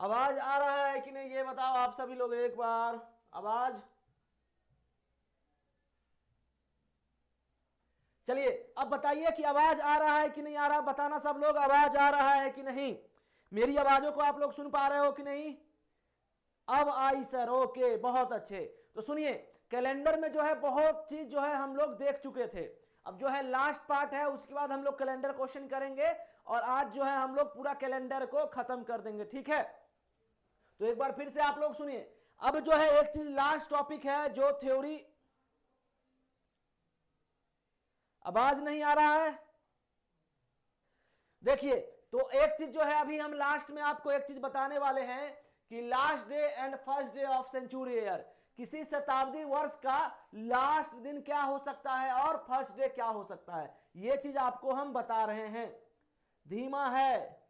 आवाज आ रहा है कि नहीं ये बताओ आप सभी लोग एक बार। आवाज, चलिए अब बताइए कि आवाज आ रहा है कि नहीं आ रहा, बताना सब लोग, आवाज आ रहा है कि नहीं, मेरी आवाजों को आप लोग सुन पा रहे हो कि नहीं। अब आई सर, ओके बहुत अच्छे। तो सुनिए, कैलेंडर में जो है बहुत चीज जो है हम लोग देख चुके थे। अब जो है लास्ट पार्ट है, उसके बाद हम लोग कैलेंडर क्वेश्चन करेंगे और आज जो है हम लोग पूरा कैलेंडर को खत्म कर देंगे, ठीक है। तो एक बार फिर से आप लोग सुनिए। अब जो है एक चीज लास्ट टॉपिक है जो थ्योरी, आवाज नहीं आ रहा है, देखिए। तो एक चीज जो है अभी हम लास्ट में आपको एक चीज बताने वाले हैं कि last day and first day of century year, किसी शताब्दी वर्ष का लास्ट दिन क्या हो सकता है और फर्स्ट डे क्या हो सकता है, यह चीज आपको हम बता रहे हैं। धीमा है,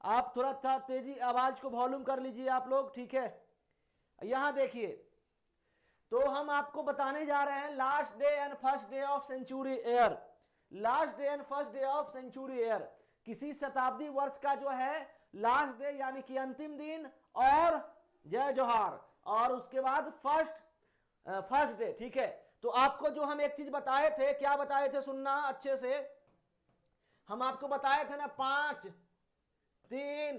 आप थोड़ा तेजी आवाज को वॉल्यूम कर लीजिए आप लोग, ठीक है। यहां देखिए, तो हम आपको बताने जा रहे हैं last day and first day of century year. Last day and first day of century year, किसी शताब्दी वर्ष का जो है लास्ट डे यानी कि अंतिम दिन, और जय जोहार, और उसके बाद फर्स्ट डे, ठीक है। तो आपको जो हम एक चीज बताए थे, क्या बताए थे, सुनना अच्छे से। हम आपको बताए थे ना 5 3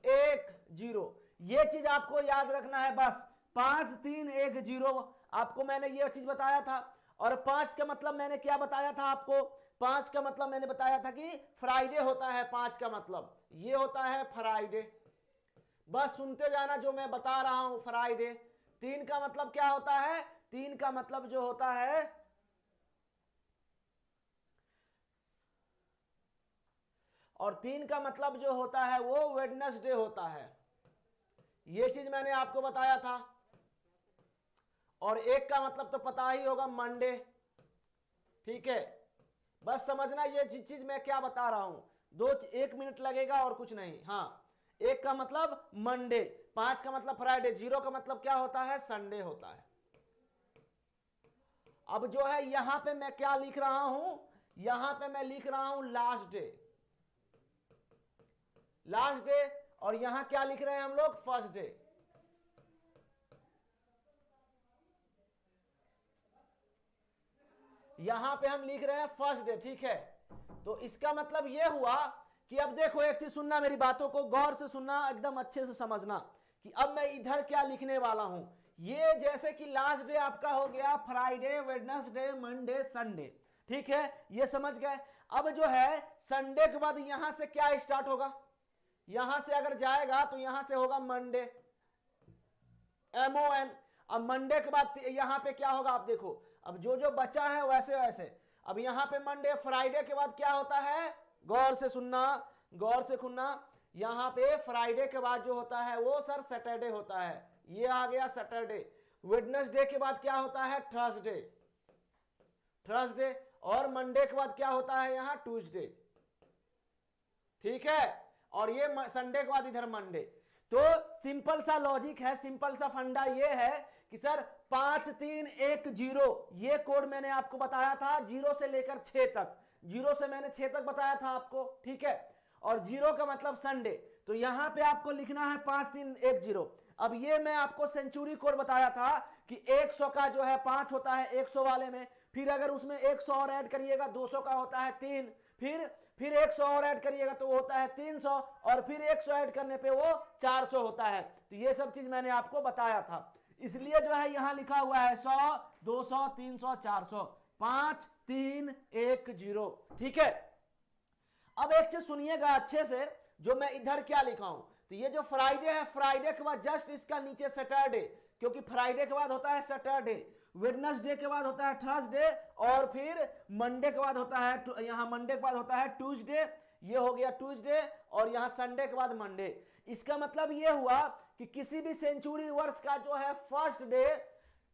1 0, ये चीज आपको याद रखना है बस। 5 3 1 0 आपको मैंने ये चीज बताया था। और 5 का मतलब मैंने क्या बताया था आपको, 5 का मतलब मैंने बताया था कि फ्राइडे होता है, 5 का मतलब ये होता है फ्राइडे, बस सुनते जाना जो मैं बता रहा हूं, फ्राइडे। 3 का मतलब क्या होता है, 3 का मतलब जो होता है, और 3 का मतलब जो होता है वो वेडनेसडे होता है, ये चीज मैंने आपको बताया था। और 1 का मतलब तो पता ही होगा, मंडे, ठीक है। बस समझना ये चीज मैं क्या बता रहा हूं, 1 मिनट लगेगा और कुछ नहीं। हाँ, 1 का मतलब मंडे, 5 का मतलब फ्राइडे, 0 का मतलब क्या होता है, संडे होता है। अब जो है यहां पे मैं क्या लिख रहा हूं, यहां पे मैं लिख रहा हूं लास्ट डे, लास्ट डे, और यहां क्या लिख रहे हैं हम लोग, फर्स्ट डे। यहां पे हम लिख रहे हैं फर्स्ट डे, ठीक है। तो इसका मतलब यह हुआ कि अब देखो एक चीज सुनना, मेरी बातों को गौर से सुनना, एकदम अच्छे से समझना कि अब मैं इधर क्या लिखने वाला हूं। ये जैसे कि लास्ट डे आपका हो गया फ्राइडे, वेडनेसडे, मंडे, संडे, ठीक है, ये समझ गए। अब जो है संडे के बाद यहां से क्या स्टार्ट होगा, यहां से अगर जाएगा तो यहां से होगा मंडे, MON। अब मंडे के बाद यहां पे क्या होगा, आप देखो, अब जो जो बचा है वैसे वैसे। अब यहां पे मंडे, फ्राइडे के बाद क्या होता है, गौर से सुनना, गौर से सुनना, यहां पे फ्राइडे के बाद जो होता है वो सर सैटरडे होता है, ये आ गया सैटरडे। वेडनेसडे के बाद क्या होता है, थर्सडे, थर्सडे, और मंडे के बाद क्या होता है यहां, ट्यूसडे, ठीक है। और ये संडे के बाद इधर मंडे। तो सिंपल सा लॉजिक है, सिंपल सा फंडा ये है कि सर 5 3 1 0, ये कोड मैंने आपको बताया था 0 से लेकर 6 तक, 0 से मैंने 6 तक बताया था आपको, ठीक है। और 0 का मतलब संडे, तो यहां पे आपको लिखना है 5 3 1 0। अब ये मैं आपको सेंचुरी कोड बताया था कि 100 का जो है 5 होता है 100 वाले में, फिर अगर उसमें 100 और ऐड करिएगा 200 का होता है 3, फिर 100 और ऐड करिएगा तो वो होता है 300, और फिर 100 ऐड करने पे वो 400 होता है। तो ये सब चीज मैंने आपको बताया था, इसलिए जो है यहां लिखा हुआ है 100 200 300 400, 5 3 1 0, ठीक है। अब एक चीज सुनिएगा अच्छे से, जो मैं इधर क्या लिखा हूं, तो ये जो फ्राइडे है, फ्राइडे के बाद जस्ट इसका नीचे सैटरडे, क्योंकि फ्राइडे के बाद होता है सैटरडे, वेडनेसडे के बाद होता है थर्सडे, और फिर मंडे के बाद होता है, यहां मंडे के बाद होता है ट्यूसडे, ये हो गया ट्यूसडे, और यहां संडे के बाद मंडे। इसका मतलब ये हुआ कि किसी भी सेंचुरी वर्ष का जो है फर्स्ट डे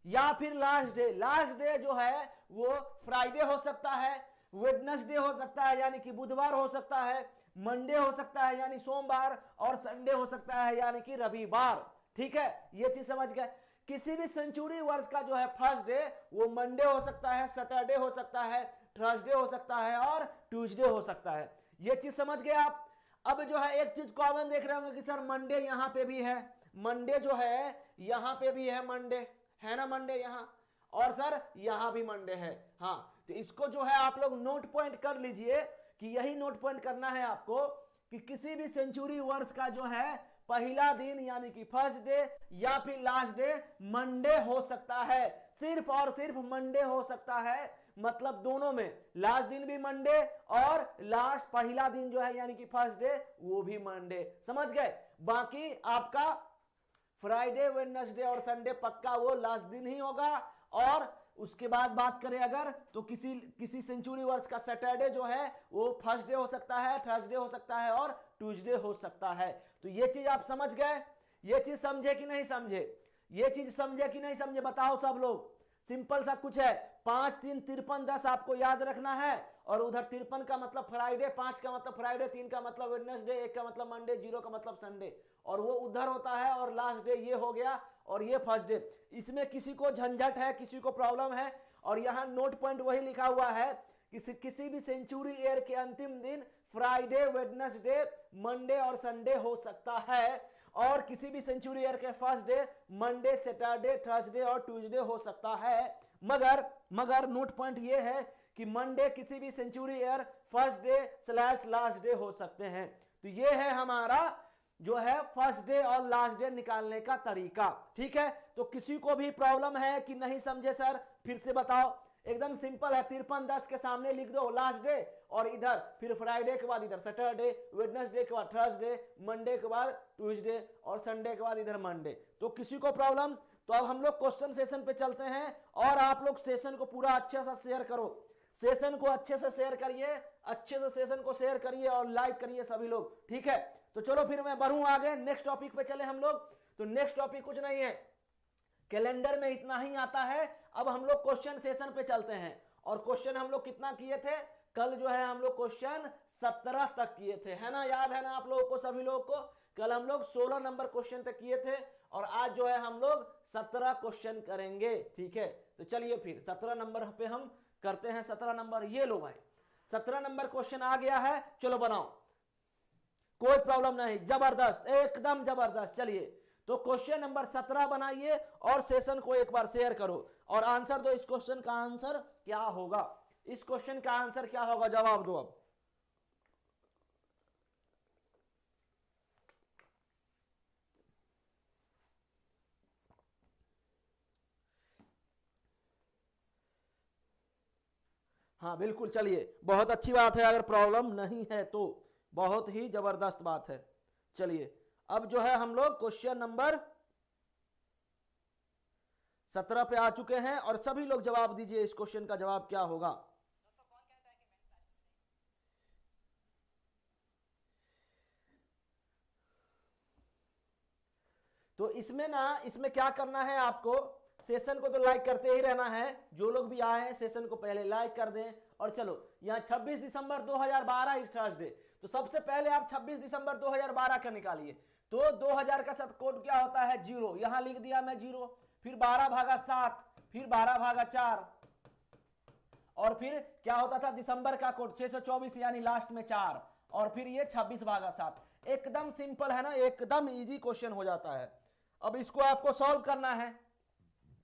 या फिर लास्ट डे जो है वो फ्राइडे हो सकता है, वेडनेसडे हो सकता है यानी कि बुधवार हो सकता है, मंडे हो सकता है यानी सोमवार, और संडे हो सकता है यानी कि रविवार, ठीक है। ये चीज समझ गए। किसी भी सेंचुरी वर्ष का जो है फर्स्ट डे वो मंडे हो सकता है, सैटरडे हो सकता है, थर्सडे हो सकता है और ट्यूसडे हो सकता है। ये चीज समझ गए आप। अब जो है एक चीज कॉमन देख रहे होंगे कि सर मंडे यहां पे भी है, मंडे जो है यहां पे भी है, मंडे है ना, मंडे यहां, और सर यहां भी मंडे है। हाँ, तो इसको जो है आप लोग नोट पॉइंट कर लीजिए कि यही नोट पॉइंट करना है आपको कि किसी भी सेंचुरी वर्ष का जो है पहला दिन यानी कि फर्स्ट डे या फिर लास्ट डे मंडे हो सकता है, सिर्फ और सिर्फ मंडे हो सकता है। मतलब दोनों में, लास्ट दिन भी मंडे और लास्ट पहला दिन जो है यानी कि फर्स्ट डे वो भी मंडे। समझ गए? बाकी आपका फ्राइडे, वेडनेसडे और संडे पक्का वो लास्ट दिन ही होगा। और उसके बाद बात करें अगर तो किसी सेंचुरी वर्ष का सैटरडे जो है वो फर्स्ट डे हो सकता है, थर्सडे हो सकता है और ट्यूसडे हो सकता है। तो ये चीज आप समझ गए? ये चीज समझे कि नहीं समझे? ये चीज समझे कि नहीं समझे? बताओ सब लोग। सिंपल सा कुछ है, 5 3 53 10 आपको याद रखना है। और उधर 53 का मतलब फ्राइडे, 5 का मतलब फ्राइडे, 3 का मतलब वेडनेसडे, 1 का मतलब मंडे, 0 का मतलब संडे, और वो उधर होता है। और लास्ट डे ये हो गया और ये फर्स्ट डे। इसमें किसी को झंझट है, किसी को प्रॉब्लम है? और यहाँ नोट पॉइंट वही लिखा हुआ है कि किसी भी सेंचुरी ईयर के अंतिम दिन फ्राइडे, वेडनेसडे, मंडे और संडे हो सकता है। और किसी भी सेंचुरी ईयर के first day Monday, Saturday, Thursday और ट्यूसडे हो सकता है। मगर नोट पॉइंट ये है कि मंडे किसी भी century year first day / last day हो सकते हैं। तो ये है हमारा जो है फर्स्ट डे और लास्ट डे निकालने का तरीका। ठीक है, तो किसी को भी प्रॉब्लम है कि नहीं समझे सर? फिर से बताओ। एकदम सिंपल है, 53 10 के सामने लिख दो लास्ट डे, और इधर फिर फ्राइडे के बाद इधर सैटरडे, वेडनेसडे के बाद थर्सडे, मंडे के बाद ट्यूसडे और संडे के बाद इधर मंडे। तो किसी को प्रॉब्लम? तो अब हम लोग क्वेश्चन सेशन पे चलते हैं। और आप लोग सेशन को पूरा अच्छे से शेयर करो, सेशन को अच्छे से शेयर करिए, अच्छे से सेशन को शेयर करिए और लाइक करिए सभी लोग। ठीक है, तो चलो फिर मैं बढ़ूं आगे, नेक्स्ट टॉपिक पे चले हम लोग। तो नेक्स्ट टॉपिक कुछ नहीं है, कैलेंडर में इतना ही आता है। अब हम लोग क्वेश्चन सेशन पे चलते हैं। और क्वेश्चन हम लोग कितना किए थे? कल जो है हम लोग क्वेश्चन 17 तक किए थे, है ना? याद है ना आप लोगों को, सभी लोगों को? कल हम लोग 16 नंबर क्वेश्चन तक किए थे और आज जो है हम लोग 17 क्वेश्चन करेंगे। ठीक है, तो चलिए फिर 17 नंबर पे हम करते हैं। 17 नंबर ये लो भाई, 17 नंबर क्वेश्चन आ गया है। चलो बनाओ, कोई प्रॉब्लम नहीं, जबरदस्त, एकदम जबरदस्त। चलिए, तो क्वेश्चन नंबर 17 बनाइए और सेशन को एक बार शेयर करो और आंसर दो। इस क्वेश्चन का आंसर क्या होगा? इस क्वेश्चन का आंसर क्या होगा? जवाब दो अब। हाँ बिल्कुल, चलिए, बहुत अच्छी बात है। अगर प्रॉब्लम नहीं है तो बहुत ही जबरदस्त बात है। चलिए, अब जो है हम लोग क्वेश्चन नंबर 17 पे आ चुके हैं और सभी लोग जवाब दीजिए, इस क्वेश्चन का जवाब क्या होगा? तो इसमें ना, इसमें क्या करना है आपको? सेशन को तो लाइक करते ही रहना है। जो लोग भी आए हैं सेशन को पहले लाइक कर दें। और चलो, यहाँ 26 दिसंबर 2012 इस थर्सडे, तो सबसे पहले आप 26 दिसंबर 2012 का निकालिए। तो 2000 का साथ कोड क्या होता है? 0। यहां लिख दिया मैं 0, फिर 12/7, फिर 12/4, और फिर क्या होता था? दिसंबर का कोड 624 यानी लास्ट में 4, और फिर ये 26/7। एकदम सिंपल है ना, एकदम इजी क्वेश्चन हो जाता है। अब इसको आपको सॉल्व करना है।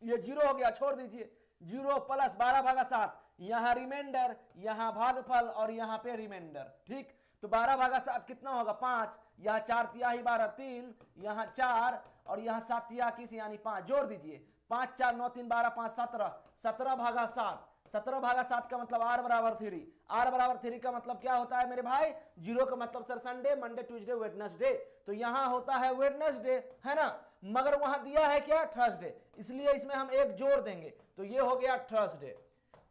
ये 0 हो गया, छोड़ दीजिए। 0 + 12/7, यहां रिमाइंडर, यहां भागफल और यहां पे रिमाइंडर। ठीक, तो 12/7 कितना होगा? 5। यहां 4 तिहाई 12, 3, यहां 4 और यहां 7 तिहाई 21 यानी 5। जोड़ दीजिए, 5 4 9 3 12 5 17, 17/7। 17/7 का मतलब r = 3। r = 3 का मतलब क्या होता है मेरे भाई? 0 का मतलब sir Sunday, Monday, Tuesday, Wednesday. तो यहां होता है वेडनेसडे, है ना? मगर वहां दिया है क्या? थर्सडे, इसलिए इसमें हम एक जोड़ देंगे, तो ये हो गया थर्सडे।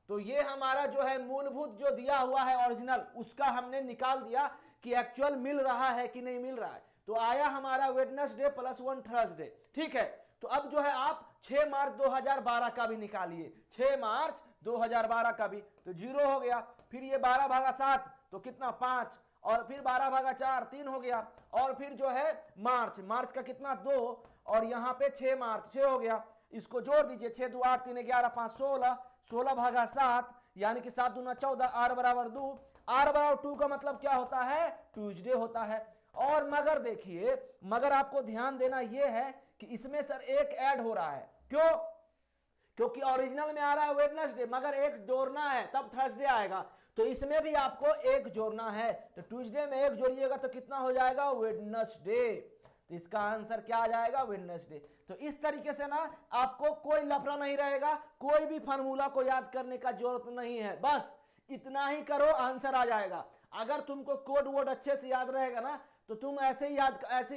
तो ये हमारा जो है मूलभूत जो दिया हुआ है ओरिजिनल, उसका हमने निकाल दिया कि एक्चुअल मिल रहा है कि नहीं मिल रहा है। तो आया हमारा वेडनेसडे + 1 थर्सडे। ठीक है, तो अब जो है आप 6 मार्च 2012 का भी निकालिए, 6 मार्च 2012 का भी। तो 0 हो गया, फिर ये 12/7 तो कितना? 5, और फिर 12/4 3 हो गया, और फिर जो है मार्च का कितना? 2, और यहाँ पे 6 मार्च 6 हो गया। इसको जोड़ दीजिए, 6 2 8 3 11 5 16, 16/7 यानी कि 7 दूना 14, r बराबर 2, r बराबर 2 का मतलब क्या होता है, ट्यूसडे होता है। और मगर देखिए, मगर आपको ध्यान देना यह है कि इसमें सर एक ऐड हो रहा है, क्यों, क्योंकि ओरिजिनल में आ रहा है वेडनेसडे, मगर एक जोड़ना है तब थर्सडे आएगा, तो इसमें भी आपको एक जोड़ना है, तो ट्यूसडे में एक जोड़िएगा तो कितना हो जाएगा, वेडनेसडे। तो इसका आंसर क्या आ जाएगा, वेडनेसडे। तो इस तरीके से ना आपको कोई लफड़ा नहीं रहेगा, कोई भी फार्मूला को याद करने का जरूरत नहीं है, बस इतना ही करो, आंसर आ जाएगा। अगर तुमको कोड वर्ड अच्छे से याद रहेगा ना तो तुम ऐसे ही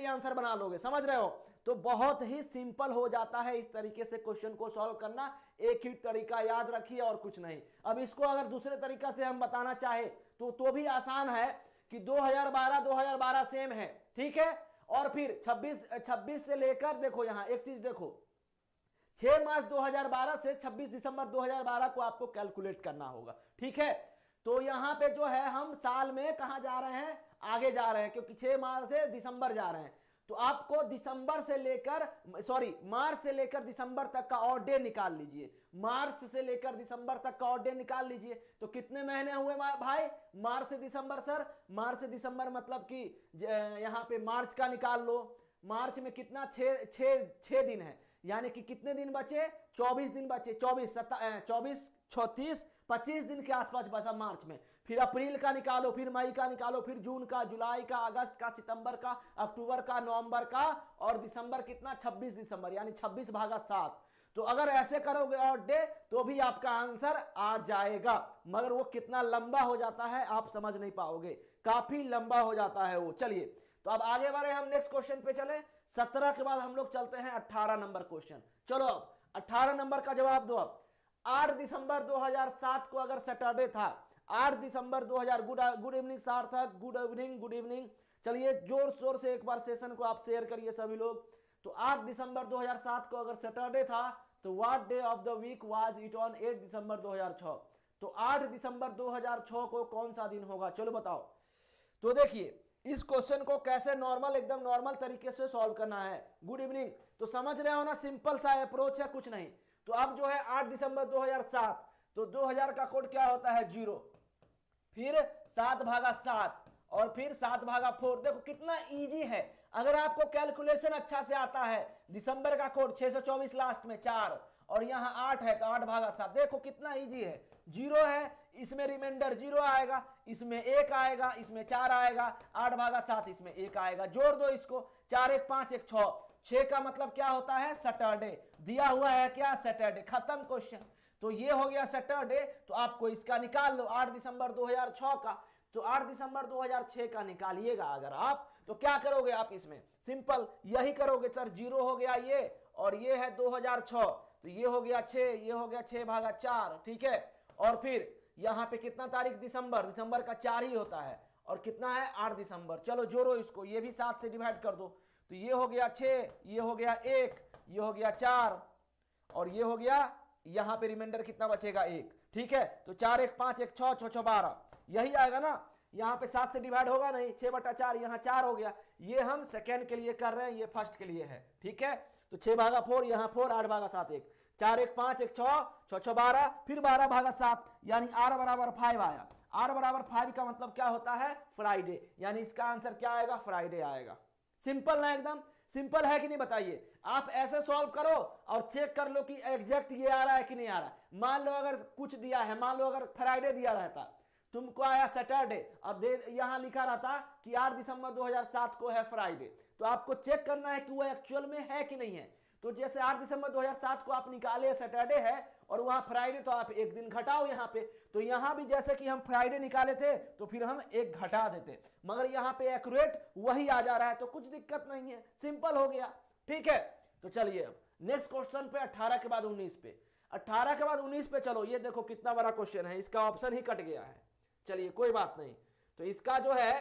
आंसर बना लोगे, समझ रहे हो। तो बहुत ही सिंपल हो जाता है इस तरीके से क्वेश्चन को सॉल्व करना, एक ही तरीका याद रखिए और कुछ नहीं। अब इसको अगर दूसरे तरीका से हम बताना चाहे तो भी आसान है कि 2012 सेम है, ठीक है। और फिर 26 से लेकर, देखो यहां एक चीज देखो, 6 मार्च 2012 से 26 दिसंबर 2012 को आपको कैलकुलेट करना होगा, ठीक है। तो यहां पे जो है हम साल में कहां जा रहे हैं, आगे जा रहे हैं, क्योंकि 6 मार्च से दिसंबर जा रहे हैं, तो आपको मार्च से लेकर दिसंबर तक का ऑड डे निकाल लीजिए, मार्च से लेकर दिसंबर तक का ऑड डे निकाल लीजिए। तो कितने महीने हुए भाई, मार्च से दिसंबर, सर मार्च से दिसंबर मतलब कि यहां पे मार्च का निकाल लो, मार्च में कितना, 6 दिन है, यानी कि कितने दिन बचे, 24 दिन बचे, 24, 36, 25 दिन के आसपास बचा मार्च में। फिर अप्रैल का निकालो, फिर मई का निकालो, फिर जून का, जुलाई का, अगस्त का, सितंबर का, अक्टूबर का, नवंबर का, और दिसंबर कितना, 26 दिसंबर, यानी 26/7। तो अगर ऐसे करोगे ऑड डे तो भी आपका आंसर आ जाएगा, मगर वो कितना लंबा हो जाता है आप समझ नहीं पाओगे, काफी लंबा हो जाता है वो। चलिए तो अब आगे बढ़े, हम नेक्स्ट क्वेश्चन पे चले। 17 के बाद हम लोग चलते हैं 18 नंबर क्वेश्चन। चलो अब 18 नंबर का जवाब दो। अब 8 दिसंबर 2007 को अगर सैटरडे था, 8 दिसंबर 2000, गुड इवनिंग सार्थक, गुड इवनिंग। चलिए जोर शोर से एक बार सेशन को आप शेयर करिए सभी लोग। तो 8 दिसंबर 2007 को अगर सैटरडे था तो what day of the week was it on 8 December 2006। तो 8 दिसंबर 2006 को कौन सा दिन होगा, चलो बताओ। तो देखिए इस क्वेश्चन को कैसे नॉर्मल, एकदम नॉर्मल तरीके से सॉल्व करना है। गुड इवनिंग, तो समझ रहे हो ना, सिंपल सा अप्रोच है, कुछ नहीं। तो अब जो है 8 दिसंबर 2007, तो 2000 का कोड क्या होता है, 0, फिर 7/7 और फिर 7/4। देखो कितना इजी है, अगर आपको कैलकुलेशन अच्छा से आता है। दिसंबर का कोड 624 लास्ट में 4, और यहाँ 8 है तो 8/7। देखो कितना इजी है, 0 है, इसमें रिमाइंडर 0 आएगा, इसमें 1 आएगा, इसमें 4 आएगा, 8/7 इसमें 1 आएगा, जोड़ दो इसको, 4 1 5 1 6। 6 का मतलब क्या होता है, सैटरडे, दिया हुआ है क्या, सैटरडे, खत्म क्वेश्चन। तो ये हो गया सैटरडे, तो आपको इसका निकाल लो 8 दिसंबर 2006 का। तो 8 दिसंबर 2006 का निकालिएगा अगर आप, तो क्या करोगे आप, इसमें सिंपल यही करोगे सर, 0 हो गया ये, और ये है 2006, तो ये हो गया 6, ये हो गया 6/4, ठीक है। और फिर यहां पे कितना तारीख, दिसंबर का 4 ही होता है, और कितना है 8 दिसंबर। चलो जोड़ो इसको, ये भी 7 से डिवाइड कर दो, तो ये हो गया 6, ये हो गया 1, ये हो गया 4, और ये हो गया, यहां पे रिमाइंडर कितना बचेगा, 1, ठीक है। तो 4 1 5 1 6 6 6 12, यही आएगा ना। यहां पे 7 से डिवाइड होगा नहीं, 6/4, यहां 4 हो गया। ये हम सेकेंड के लिए कर रहे हैं, ये फर्स्ट के लिए है, ठीक है। तो 6/4, यहां 4, 8/7 1, 4 1 5 1 6 6 6 12, फिर 12/7, यानी r बराबर 5 आया। r बराबर 5 का मतलब क्या होता है, फ्राइडे, यानी इसका आंसर क्या आएगा, फ्राइडे आएगा। सिंपल ना, एकदम सिंपल है कि नहीं, बताइए। आप ऐसे सॉल्व करो और चेक कर लो कि एग्जैक्ट ये आ रहा है कि नहीं आ रहा है। मान लो अगर कुछ दिया है, मान लो अगर फ्राइडे दिया रहता, तुमको आया सैटरडे, अब यहां लिखा रहता कि 8 दिसंबर 2007 को है फ्राइडे, तो आपको चेक करना है कि वो एक्चुअल में है कि नहीं है। तो जैसे 8 दिसंबर 2007 को आप निकाले सैटरडे है और वहां फ्राइडे, तो आप एक दिन घटाओ यहाँ पे। तो यहां भी जैसे कि हम फ्राइडे निकाले थे तो फिर हम एक घटा देते, मगर यहाँ पे एक्यूरेट वही आ जा रहा है, तो कुछ दिक्कत नहीं है, सिंपल हो गया, ठीक है। तो चलिए अब नेक्स्ट क्वेश्चन पे, 18 के बाद 19 पे। 18 के बाद 19 पे चलो, ये देखो कितना बड़ा क्वेश्चन है, इसका ऑप्शन ही कट गया है। चलिए कोई बात नहीं, तो इसका जो है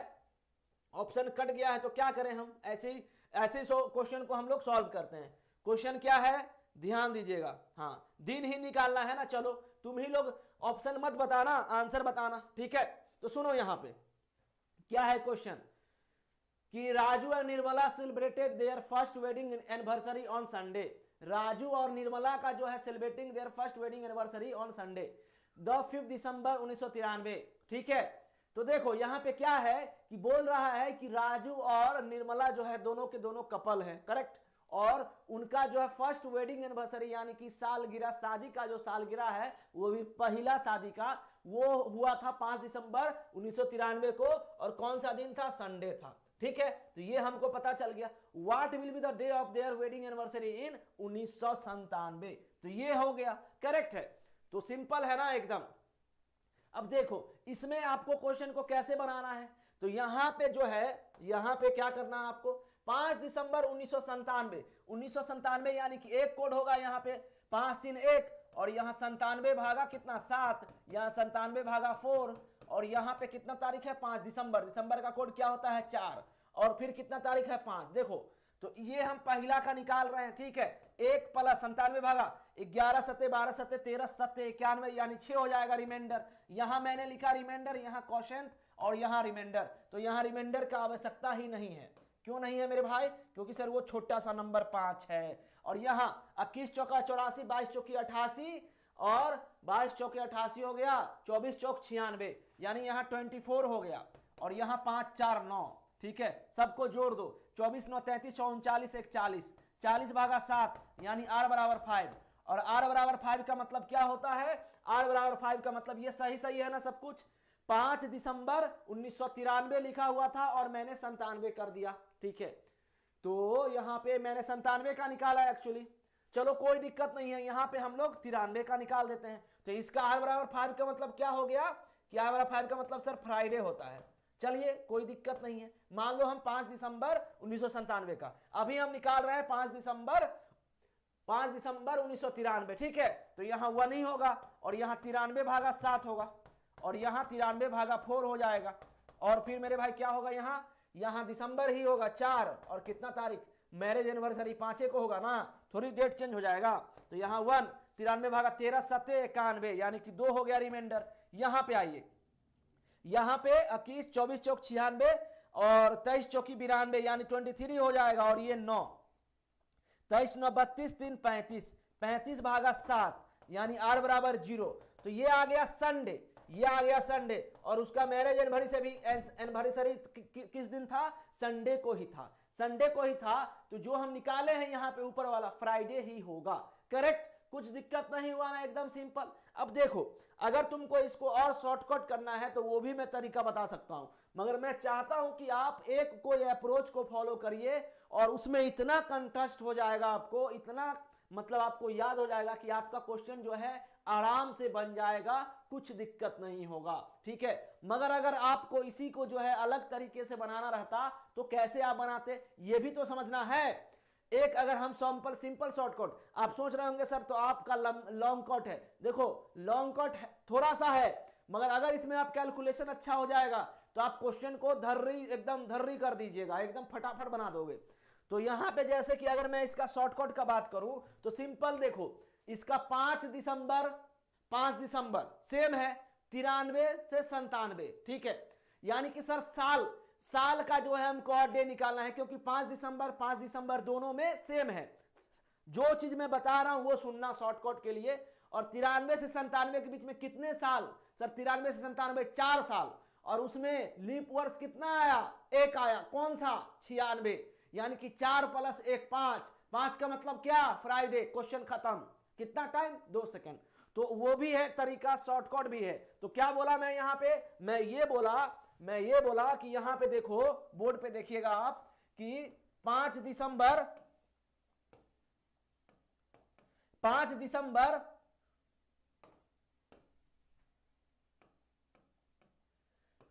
ऑप्शन कट गया है, तो क्या करें हम, ऐसे ही क्वेश्चन को हम लोग सॉल्व करते हैं। क्वेश्चन क्या है, ध्यान दीजिएगा, हाँ दिन ही निकालना है ना। चलो तुम ही लोग ऑप्शन मत बताना, आंसर बताना, ठीक है। तो सुनो यहाँ पे क्या है क्वेश्चन, कि राजू और Nirmala celebrated their first wedding anniversary on Sunday. Raju और निर्मला का जो है celebrating their first wedding anniversary on Sunday. The 5 December 1993। ठीक है, तो देखो यहाँ पे क्या है कि बोल रहा है कि राजू और निर्मला जो है दोनों के दोनों कपल हैं, करेक्ट। और उनका जो है फर्स्ट वेडिंग एनिवर्सरी यानी कि सालगिरह, शादी का जो सालगिरह है वो भी पहला शादी का, वो हुआ था 5 दिसंबर 1993 को। और कौन सा दिन था? संडे था। ठीक है, तो ये हमको पता चल गया। What will be the day of their wedding anniversary इन 1997, तो ये हो गया, करेक्ट है। तो सिंपल है ना एकदम। अब देखो इसमें आपको क्वेश्चन को कैसे बनाना है, तो यहां पे जो है यहां पे क्या करना है आपको, 5 दिसंबर 1997 यानी कि एक कोड होगा यहाँ पे 5 3 1, और यहाँ 97 भागा कितना 7, यहाँ 97 भागा 4, और यहाँ पे कितना तारीख है 5 दिसंबर, दिसंबर का कोड क्या होता है 4, और फिर कितना तारीख है 5। देखो तो ये हम पहला का निकाल रहे हैं। ठीक है, 1 प्लस 97 भागा 11 सत्ते 12 सत्ते 13 सत्ते 91 यानी 6 हो जाएगा रिमाइंडर। यहां मैंने लिखा रिमाइंडर, यहां क्वोशिएंट और यहां रिमाइंडर, तो यहां रिमाइंडर का आवश्यकता ही नहीं है। क्यों नहीं है मेरे भाई? क्योंकि सर वो छोटा सा नंबर 5 है। और यहां 21 चौका 84, 22 चौकी 88, और 22 चौके 88 हो गया, 24 चौक 96 यानी यहाँ 24 हो गया, और यहाँ 5 4 9। ठीक है, सबको जोड़ दो, 24 9 33 39 41, 40 भागा 7 यानी r बराबर 5, और r बराबर 5 का मतलब क्या होता है? r बराबर 5 का मतलब ये सही सही है ना सब कुछ। 5 दिसंबर 1993 लिखा हुआ था और मैंने 97 कर दिया। ठीक है, तो यहाँ पे मैंने 97 का निकाला एक्चुअली, चलो कोई दिक्कत नहीं है, यहाँ पे हम लोग 93 का निकाल देते हैं। तो इसका r बराबर 5 का मतलब क्या हो गया कि r बराबर 5 का मतलब सर फ्राइडे होता है। चलिए कोई दिक्कत नहीं है, मान लो हम 5 दिसंबर 1997 का अभी हम निकाल रहे हैं 5 दिसंबर 1993। ठीक है, तो यहाँ 1 ही होगा, और यहाँ 93 भागा 7 होगा, और यहाँ 93 भागा 4 हो जाएगा, और फिर मेरे भाई क्या होगा यहाँ दिसंबर ही होगा 4, और कितना तारीख? मैरिज एनिवर्सरी 5 को होगा ना, थोड़ी डेट चेंज हो जाएगा। तो यहाँ 1, 93 भागा 13 सत्ते 91 यानी कि 2 हो गया रिमाइंडर। यहाँ पे आइए, यहाँ पे 21 24 चौक 96 और 23 चौकी 92 यानी 23 हो जाएगा, और ये 9, 23 9 32 3 35, 35 भागा 7 यानी r बराबर 0। तो ये आ गया संडे, ये आ गया संडे, और उसका मैरिज एनिवर्सरी किस दिन था? संडे को ही था, संडे को ही था। तो जो हम निकाले हैं यहाँ पे ऊपर वाला फ्राइडे ही होगा, करेक्ट। कुछ दिक्कत नहीं हुआ ना, एकदम सिंपल। अब देखो अगर तुमको इसको और शॉर्टकट करना है तो वो भी मैं तरीका बता सकता हूं, मगर मैं चाहता हूं कि आप एक कोई अप्रोच को फॉलो करिए और उसमें इतना कंटेस्ट हो जाएगा आपको, इतना मतलब आपको याद हो जाएगा कि आपका क्वेश्चन जो है आराम से बन जाएगा, कुछ दिक्कत नहीं होगा। ठीक है, मगर अगर आपको इसी को जो है अलग तरीके से बनाना रहता तो कैसे आप बनाते, ये भी तो समझना है। एक अगर हम सिंपल शॉर्टकट, आप सोच रहे होंगे सर तो आपका लॉन्ग कट है, देखो लॉन्ग कट थोड़ा सा है, मगर अगर इसमें आप कैलकुलेशन अच्छा हो जाएगा तो आप क्वेश्चन को एकदम धर्री कर दीजिएगा, एकदम फटाफट बना दोगे। तो यहां पे जैसे कि अगर मैं इसका शॉर्टकट का बात करूं तो सिंपल देखो, इसका 5 दिसंबर सेम है 93 से 97। ठीक है, यानी कि सर साल का जो है हमको और डे निकालना है, क्योंकि 5 दिसंबर दोनों में सेम है। जो चीज मैं बता रहा हूं वो सुनना शॉर्टकट के लिए। और 93 से 97 के बीच में कितने साल? सर 93 से 97 4 साल, और उसमें लीप वर्ष कितना आया? 1 आया। कौन सा? 96, यानी कि 4 + 1 5 का मतलब क्या? फ्राइडे। क्वेश्चन खत्म। कितना टाइम? 2 सेकेंड। तो वो भी है तरीका, शॉर्टकट भी है। तो क्या बोला मैं यहाँ पे? मैं ये बोला कि यहां पे देखो, बोर्ड पे देखिएगा आप कि 5 दिसंबर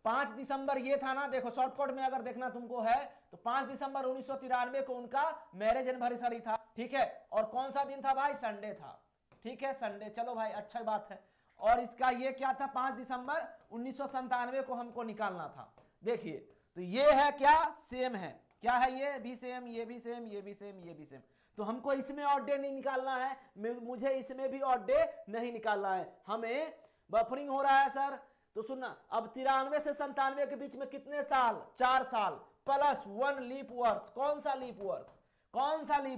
5 दिसंबर ये था ना, देखो शॉर्टकट में अगर देखना तुमको है तो 5 दिसंबर 1993 को उनका मैरिज एनिवर्सरी था। ठीक है, और कौन सा दिन था भाई? संडे था। ठीक है, संडे। चलो भाई, अच्छा बात है। और इसका ये क्या था? 5 दिसंबर 1997 को हमको निकालना था। देखिए, तो ये है क्या? सेम है। क्या है? ये भी सेम, ये भी सेम, ये भी सेम, ये भी सेम। तो हमको इसमें ऑड डे नहीं निकालना है, मुझे इसमें भी ऑड डे नहीं निकालना है। हमें बफरिंग हो रहा है सर, तो सुनना, अब 93 से 97 के बीच में कितने साल? 4 साल प्लस 1 लीप वर्ष। कौन सा लीप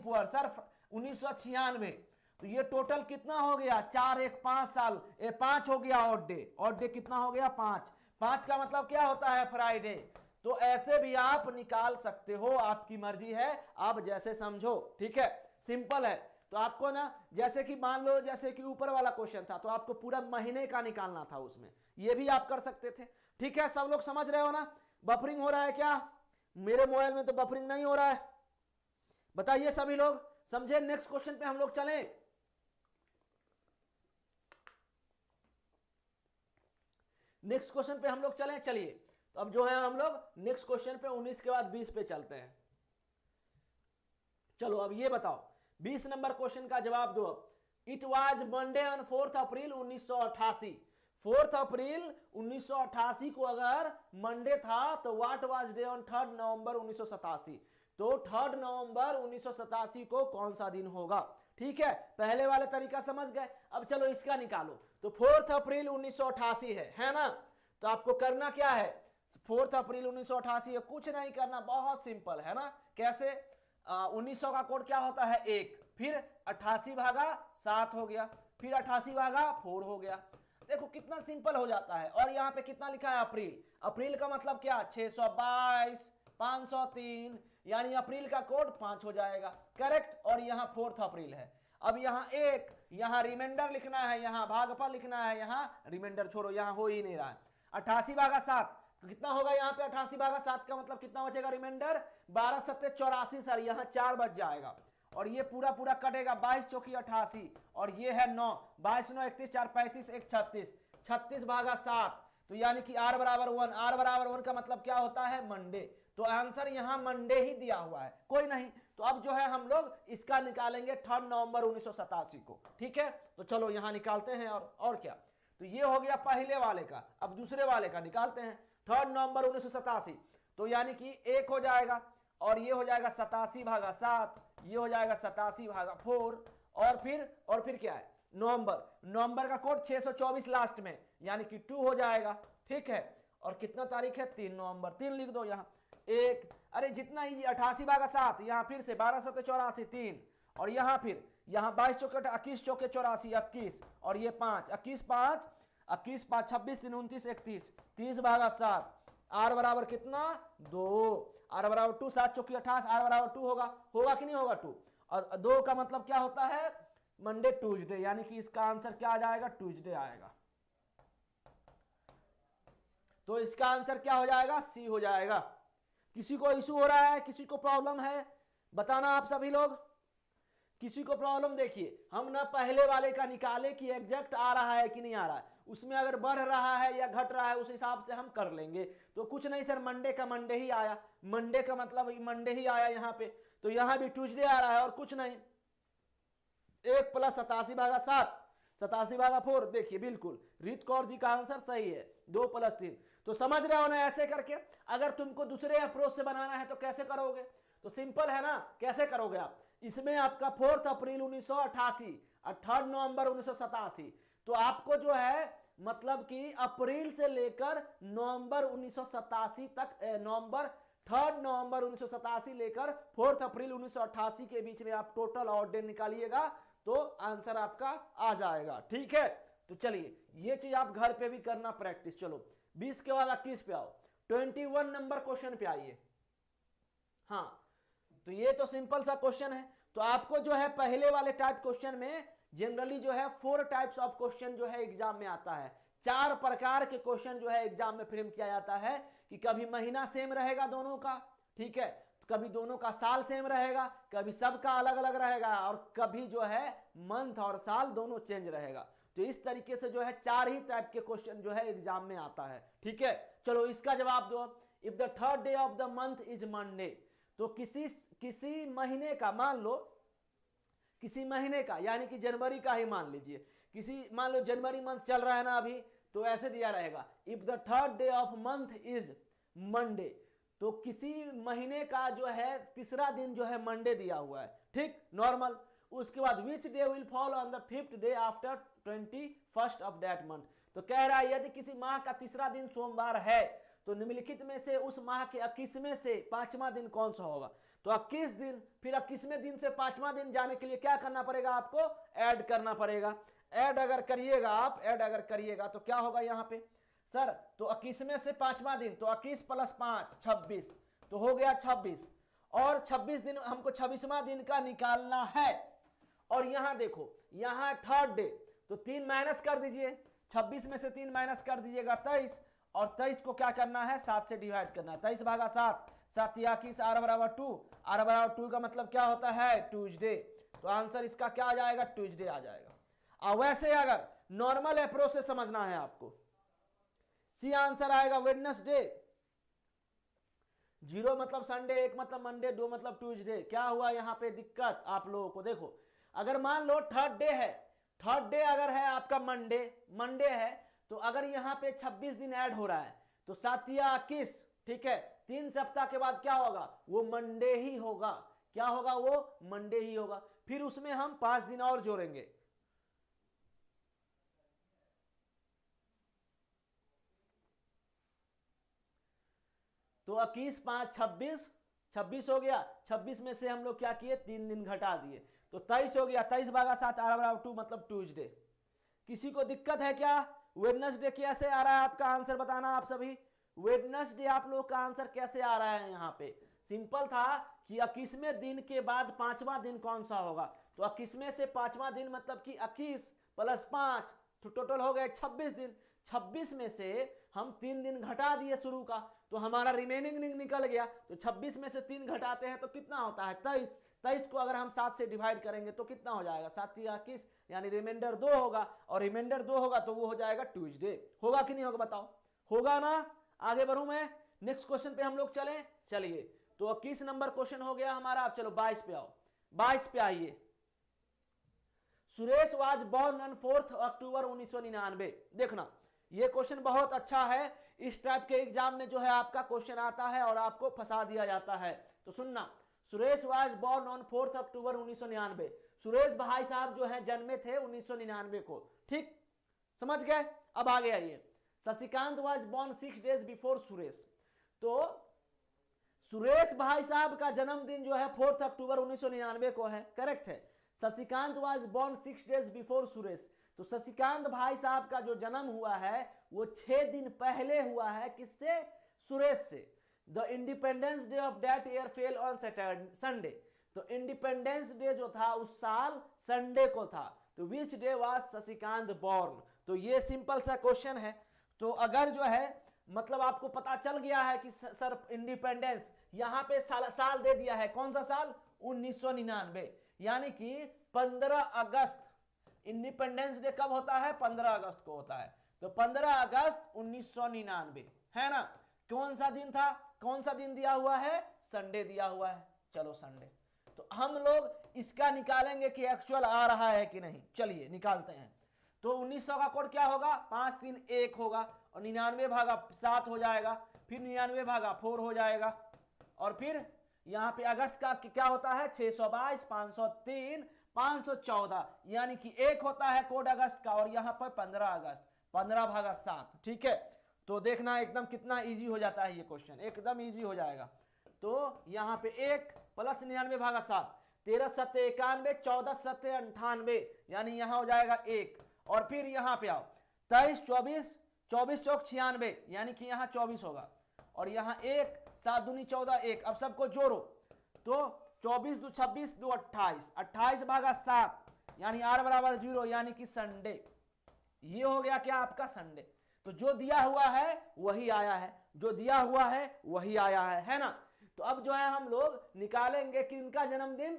वर्ष? सर 1996। तो ये टोटल कितना हो गया, 4 1 5 साल, 5 हो गया ऑड डे कितना हो गया 5, 5 का मतलब क्या होता है फ्राइडे। तो ऐसे भी आप निकाल सकते हो, आपकी मर्जी है, आप जैसे समझो, ठीक है, सिंपल है। तो आपको ना जैसे कि मान लो जैसे कि ऊपर वाला क्वेश्चन था तो आपको पूरा महीने का निकालना था, उसमें ये भी आप कर सकते थे, ठीक है। सब लोग समझ रहे हो ना। बफरिंग हो रहा है क्या, मेरे मोबाइल में तो बफरिंग नहीं हो रहा है, बताइए सभी लोग समझे। नेक्स्ट क्वेश्चन पे हम लोग चलें। नेक्स्ट क्वेश्चन पे हम लोग चलें, चलिए। तो अब जो है हम लोग नेक्स्ट क्वेश्चन पे 19 के बाद 20 पे चलते हैं। चलो अब ये बताओ, 20 नंबर क्वेश्चन का जवाब दो। अब इट वाज मंडे ऑन 4 अप्रैल 1988। 4 अप्रैल 1988 को अगर मंडे था तो व्हाट वाज डे ऑन 3 नवंबर 1987। तो 3 नवंबर 1987 को कौन सा दिन होगा, ठीक है। पहले वाले तरीका समझ गए। अब चलो इसका निकालो। तो 4 अप्रैल 1988 है ना। तो आपको करना क्या है, 4 अप्रैल 1988 है, कुछ नहीं करना, बहुत सिंपल है ना। कैसे, 1900 का कोड क्या होता है 1, फिर 88 भागा 7 हो गया, फिर 88 भागा 4 हो गया। देखो कितना सिंपल हो जाता है। और यहाँ पे कितना लिखा है अप्रैल, अप्रैल का मतलब क्या 622 503, यानी अप्रैल का कोड 5 हो जाएगा, करेक्ट। और यहाँ 4 अप्रैल है। अब यहाँ एक, यहाँ रिमाइंडर लिखना है, यहाँ भागफल लिखना है, यहाँ रिमाइंडर छोड़ो, यहाँ हो ही नहीं रहा है। 88 भागा 7 कितना होगा, यहाँ पे 88 भागा 7 का मतलब कितना बचेगा रिमाइंडर, 12 7 84 सर, यहाँ 4 बच जाएगा। और ये पूरा पूरा कटेगा, 22 चौकी 88, और ये है 9, 22 9 31 4 35 1 36, 36 भागा 7। तो यानी कि r बराबर 1, r बराबर 1 का मतलब क्या होता है मंडे। तो आंसर यहाँ मंडे ही दिया हुआ है, कोई नहीं। तो अब जो है हम लोग इसका निकालेंगे 3 नवंबर 1987 को, ठीक है। तो चलो यहाँ निकालते हैं। और क्या, तो ये हो गया पहले वाले का। अब दूसरे वाले का निकालते हैं, 3 नवंबर 1987। तो यानी कि 1 हो जाएगा, और ये हो जाएगा 87 भागा 7, ये हो जाएगा 87 भागा 4, और फिर क्या है नवंबर का कोड 624 लास्ट में, यानी कि 2 हो जाएगा, ठीक है। और कितना तारीख है 3 नवंबर, 3 लिख दो यहाँ। एक, अरे जितना इजी, 88 भागा 7, यहाँ फिर से 12 7 84 3, और यहाँ फिर यहाँ 22 चौके 21 चौके 84 21, और ये 5 21 5 21 5 26 3 29 31, 30 भागा 7, आर बराबर कितना 2, आर बराबर 2, 7 चौकी 28, आर बराबर 2 होगा कि नहीं होगा 2, और 2 का मतलब क्या होता है मंडे ट्यूसडे, यानी कि इसका आंसर क्या आ जाएगा ट्यूसडे आएगा। तो इसका आंसर क्या हो जाएगा सी हो जाएगा। किसी को इशू हो रहा है, किसी को प्रॉब्लम है, बताना आप सभी लोग। किसी को प्रॉब्लम, देखिए हम ना पहले वाले का निकाले कि एग्जैक्ट आ रहा है कि नहीं आ रहा है, उसमें अगर बढ़ रहा है या घट रहा है उस हिसाब से हम कर लेंगे। तो कुछ नहीं सर, मंडे का मंडे ही आया, मंडे का मतलब मंडे ही आया यहाँ पे, तो यहाँ भी ट्यूसडे आ रहा है, और कुछ नहीं। 1 प्लस 87 भागा 7, 87 भागा 4, देखिए बिल्कुल रित कौर जी का आंसर सही है, 2 प्लस 3। तो समझ रहे हो ना ऐसे करके। अगर तुमको दूसरे अप्रोच से बनाना है तो कैसे करोगे, तो सिंपल है ना, कैसे करोगे आप, इसमें आपका 4 अप्रैल 1988 और 3 नवंबर 1987, तो आपको जो है मतलब कि अप्रैल से लेकर नवंबर 1987 तक, नवंबर 3 नवंबर 1987 लेकर 4 अप्रैल 1988 के बीच में आप टोटल ऑड डे निकालिएगा तो आंसर आपका आ जाएगा, ठीक है। तो चलिए ये चीज आप घर पे भी करना प्रैक्टिस। चलो 20 के बाद 21 पे आओ, 21 नंबर क्वेश्चन पे आइए। हाँ, तो ये तो सिंपल सा क्वेश्चन है। तो आपको जो है पहले वाले टाइप क्वेश्चन में जनरली जो है 4 टाइप्स ऑफ क्वेश्चन जो है एग्जाम में आता है, 4 प्रकार के क्वेश्चन जो है एग्जाम में फ्रेम किया जाता है। कि कभी महीना सेम रहेगा दोनों का, ठीक है, कभी दोनों का साल सेम रहेगा, कभी सबका अलग अलग रहेगा, और कभी जो है मंथ और साल दोनों चेंज रहेगा। तो इस तरीके से जो है 4 ही टाइप के क्वेश्चन जो है एग्जाम में आता है, ठीक है। चलो इसका जवाब दो। If the 3rd day of the month is Monday, तो किसी महीने का, मान लो किसी महीने का, यानी कि जनवरी का ही मान लीजिए, किसी मान लो जनवरी मंथ चल रहा है ना अभी, तो ऐसे दिया रहेगा if the 3rd day of month is Monday, तो किसी महीने का जो है तीसरा दिन जो है मंडे दिया हुआ है, ठीक, नॉर्मल। उसके बाद which day will fall on the 5th day after 21st of that month, तो कह रहा है यदि किसी माह का तीसरा दिन सोमवार है तो निम्नलिखित में से उस माह के 21वें से 5वां दिन कौन सा होगा। तो 21 दिन, फिर 21वें दिन से 5वां दिन जाने के लिए क्या करना पड़ेगा आपको, ऐड करना पड़ेगा। ऐड अगर करिएगा आप, ऐड अगर करिएगा तो क्या होगा यहाँ पे सर, तो 21वें से 5वां दिन, तो 21 + 5 26, तो हो गया 26, और 26 दिन हमको 26वां दिन का निकालना है। और यहां देखो, यहां थर्ड डे, तो 3 माइनस कर दीजिए, 26 में से 3 माइनस कर दीजिएगा 23, और 23 को क्या करना है 7 से डिवाइड करना है, 23/7, 7 या 21, r = 2, r = 2 का मतलब क्या होता है ट्यूसडे, तो आंसर इसका क्या आ जाएगा ट्यूसडे आ जाएगा। अब वैसे अगर नॉर्मल अप्रोच से समझना है आपको, सी आंसर आएगा वेडनेसडे, 0 मतलब संडे, 1 मतलब मंडे, 2 मतलब ट्यूसडे। क्या हुआ यहाँ पे दिक्कत आप लोगों को, देखो अगर मान लो थर्ड डे है, थर्ड डे अगर है आपका मंडे है, तो अगर यहाँ पे 26 दिन ऐड हो रहा है तो 7 या 21, ठीक है, 3 सप्ताह के बाद क्या होगा, वो मंडे ही होगा। क्या होगा, वो मंडे ही होगा। फिर उसमें हम 5 दिन और जोड़ेंगे, तो 21 5 26, 26 हो गया, 26 में से हम लोग क्या किए 3 दिन घटा दिए, तो 23 हो गया, 23/7, r = 2 मतलब ट्यूसडे। किसी को दिक्कत है क्या, वेडनेसडे कैसे आ रहा है आपका आंसर बताना आप सभी, वेडनेसडे आप लोग का आंसर कैसे आ रहा है। यहाँ पे सिंपल था कि 21वें दिन के बाद 5वां दिन कौन सा होगा, तो 21वें से 5वां दिन मतलब कि 21 + 5, तो टोटल हो गए 26 दिन। 26 में से हम 3 दिन घटा दिए शुरू का, तो हमारा रिमेनिंग दिन निकल गया, तो 26 में से 3 घटाते हैं तो कितना होता है 23, 23 को अगर हम 7 से डिवाइड करेंगे तो कितना हो जाएगा 7 या 21, यानी रिमाइंडर 2 होगा, और रिमाइंडर 2 होगा तो वो हो जाएगा ट्यूसडे। होगा कि नहीं होगा बताओ, होगा ना। आगे बढ़ूं मैं, नेक्स्ट क्वेश्चन पे हम लोग चलें, चलिए। तो 21 नंबर क्वेश्चन हो गया हमारा, अब चलो 22 पे आओ, 22 पे आइए। सुरेश वाज बॉर्न ऑन 4 अक्टूबर 1999। देखना ये क्वेश्चन बहुत अच्छा है, इस टाइप के एग्जाम में जो है आपका क्वेश्चन आता है और आपको फंसा दिया जाता है। तो सुनना, सुरेश वाज बॉर्न ऑन 4 अक्टूबर 1999। सुरेश भाई साहब जो है जन्मे थे 1999 को, ठीक समझ गए। अब आगे आइए, Shashikant was born 6 days before Suresh. तो सुरेश भाई साहब का जन्मदिन जो है 4 अक्टूबर 1999 को है, करेक्ट है। Shashikant was born 6 days before Suresh, तो शशिकांत भाई साहब का जो जन्म हुआ है वो 6 दिन पहले हुआ है, किससे, सुरेश से। The independence day of that year fell on Saturday, Sunday. तो इंडिपेंडेंस डे जो था उस साल संडे को था, तो which day was Shashikant born. तो ये सिंपल सा क्वेश्चन है। तो अगर जो है मतलब आपको पता चल गया है कि सर इंडिपेंडेंस, यहाँ पे साल दे दिया है, कौन सा साल 1999, यानी कि 15 अगस्त। इंडिपेंडेंस डे कब होता है, 15 अगस्त को होता है, तो 15 अगस्त 1999 है ना। कौन सा दिन था, कौन सा दिन दिया हुआ है, संडे दिया हुआ है। चलो संडे, तो हम लोग इसका निकालेंगे कि एक्चुअल आ रहा है कि नहीं, चलिए निकालते हैं। तो 1900 का कोड क्या होगा, 5 3 1 होगा, और 99/7 हो जाएगा, फिर 99/4 हो जाएगा, और फिर यहाँ पे अगस्त का क्या होता है 622, 503, 514, यानी कि 1 होता है कोड अगस्त का, और यहाँ पर 15 अगस्त, 15/7, ठीक है। तो देखना एकदम कितना इजी हो जाता है ये क्वेश्चन, एकदम इजी हो जाएगा। तो यहाँ पे 1 + 99/7, 13 7 91, 14 7 98, यानी यहाँ हो जाएगा 1, और फिर यहाँ पे आओ 23 24, 24 चौक 96, यानी कि यहाँ 24 होगा, और यहाँ 1 7 दूनी 14 1। अब सबको जोड़ो, तो 24 2 26 2 28, 28/7, यानी r = 0, यानी कि संडे। ये हो गया क्या आपका संडे। तो जो दिया हुआ है वही आया है, जो दिया हुआ है वही आया है ना। तो अब जो है हम लोग निकालेंगे कि इनका जन्मदिन।